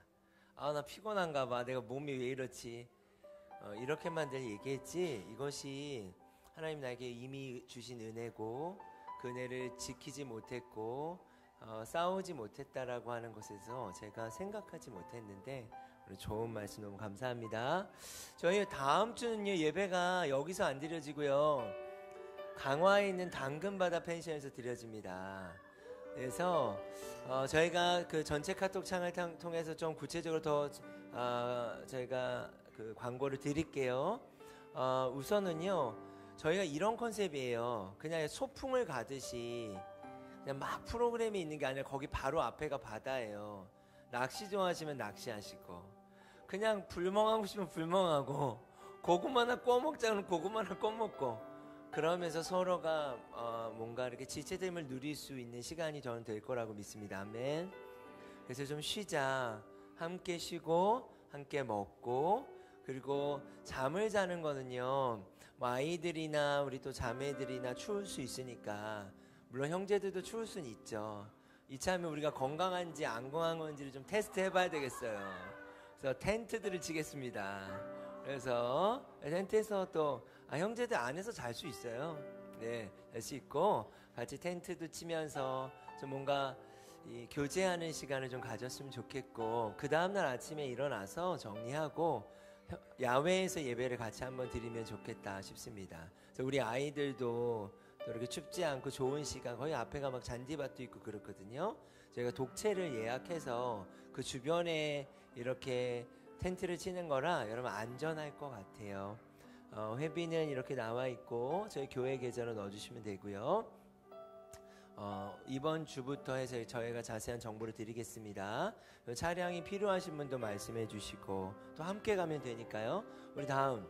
나 피곤한가 봐, 내가 몸이 왜 이렇지, 이렇게만 늘 얘기했지, 이것이 하나님 나에게 이미 주신 은혜고 그 은혜를 지키지 못했고 싸우지 못했다라고 하는 것에서 제가 생각하지 못했는데, 오늘 좋은 말씀 너무 감사합니다. 저희 다음 주는요, 예배가 여기서 안 드려지고요, 강화에 있는 당근바다 펜션에서 드려집니다. 그래서 저희가 그 전체 카톡 창을 통해서 좀 구체적으로 더 저희가 그 광고를 드릴게요. 우선은요, 저희가 이런 컨셉이에요. 그냥 소풍을 가듯이 그냥 막 프로그램이 있는 게 아니라 거기 바로 앞에가 바다예요. 낚시 좋아하시면 낚시하시고, 그냥 불멍하고 싶으면 불멍하고, 고구마나 구워 먹자면 고구마나 구워 먹고, 그러면서 서로가 뭔가 이렇게 지체됨을 누릴 수 있는 시간이 저는 될 거라고 믿습니다. 아멘. 그래서 좀 쉬자. 함께 쉬고 함께 먹고, 그리고 잠을 자는 거는요, 뭐 아이들이나 우리 또 자매들이나 추울 수 있으니까, 물론 형제들도 추울 수는 있죠. 이참에 우리가 건강한지 안 건강한지를 좀 테스트 해봐야 되겠어요. 그래서 텐트들을 치겠습니다. 그래서 텐트에서 또 형제들 안에서 잘 수 있어요. 네, 잘 수 있고 같이 텐트도 치면서 좀 뭔가 이 교제하는 시간을 좀 가졌으면 좋겠고, 그 다음날 아침에 일어나서 정리하고 야외에서 예배를 같이 한번 드리면 좋겠다 싶습니다. 그래서 우리 아이들도 또 이렇게 춥지 않고 좋은 시간, 거기 앞에가 막 잔디밭도 있고 그렇거든요. 저희가 독채를 예약해서 그 주변에 이렇게 텐트를 치는 거라 여러분 안전할 것 같아요. 회비는 이렇게 나와 있고 저희 교회 계좌로 넣어주시면 되고요. 이번 주부터 해서 저희가 자세한 정보를 드리겠습니다. 차량이 필요하신 분도 말씀해 주시고 또 함께 가면 되니까요. 우리 다음,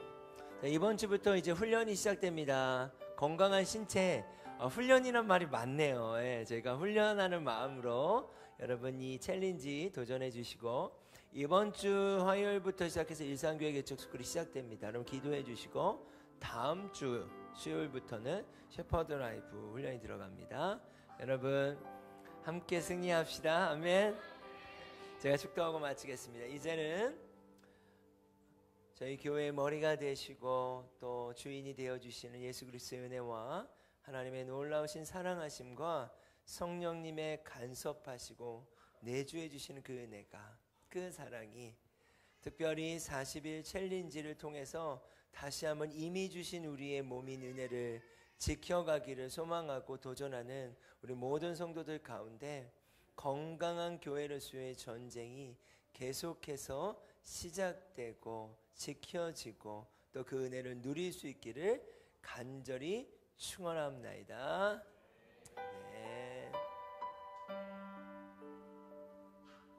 이번 주부터 이제 훈련이 시작됩니다. 건강한 신체, 훈련이란 말이 많네요. 예, 저희가 훈련하는 마음으로 여러분 이 챌린지 도전해 주시고, 이번 주 화요일부터 시작해서 일상교회 개척 스쿨이 시작됩니다. 여러분 기도해 주시고, 다음 주 수요일부터는 셰퍼드 라이프 훈련이 들어갑니다. 여러분 함께 승리합시다. 아멘. 제가 축도하고 마치겠습니다. 이제는 저희 교회의 머리가 되시고 또 주인이 되어주시는 예수 그리스도의 은혜와 하나님의 놀라우신 사랑하심과 성령님의 간섭하시고 내주해 주시는 그 은혜가, 그 사랑이 특별히 40일 챌린지를 통해서 다시 한번 이미 주신 우리의 몸인 은혜를 지켜가기를 소망하고 도전하는 우리 모든 성도들 가운데 건강한 교회로서의 전쟁이 계속해서 시작되고 지켜지고 또 그 은혜를 누릴 수 있기를 간절히 축원합나이다. 네.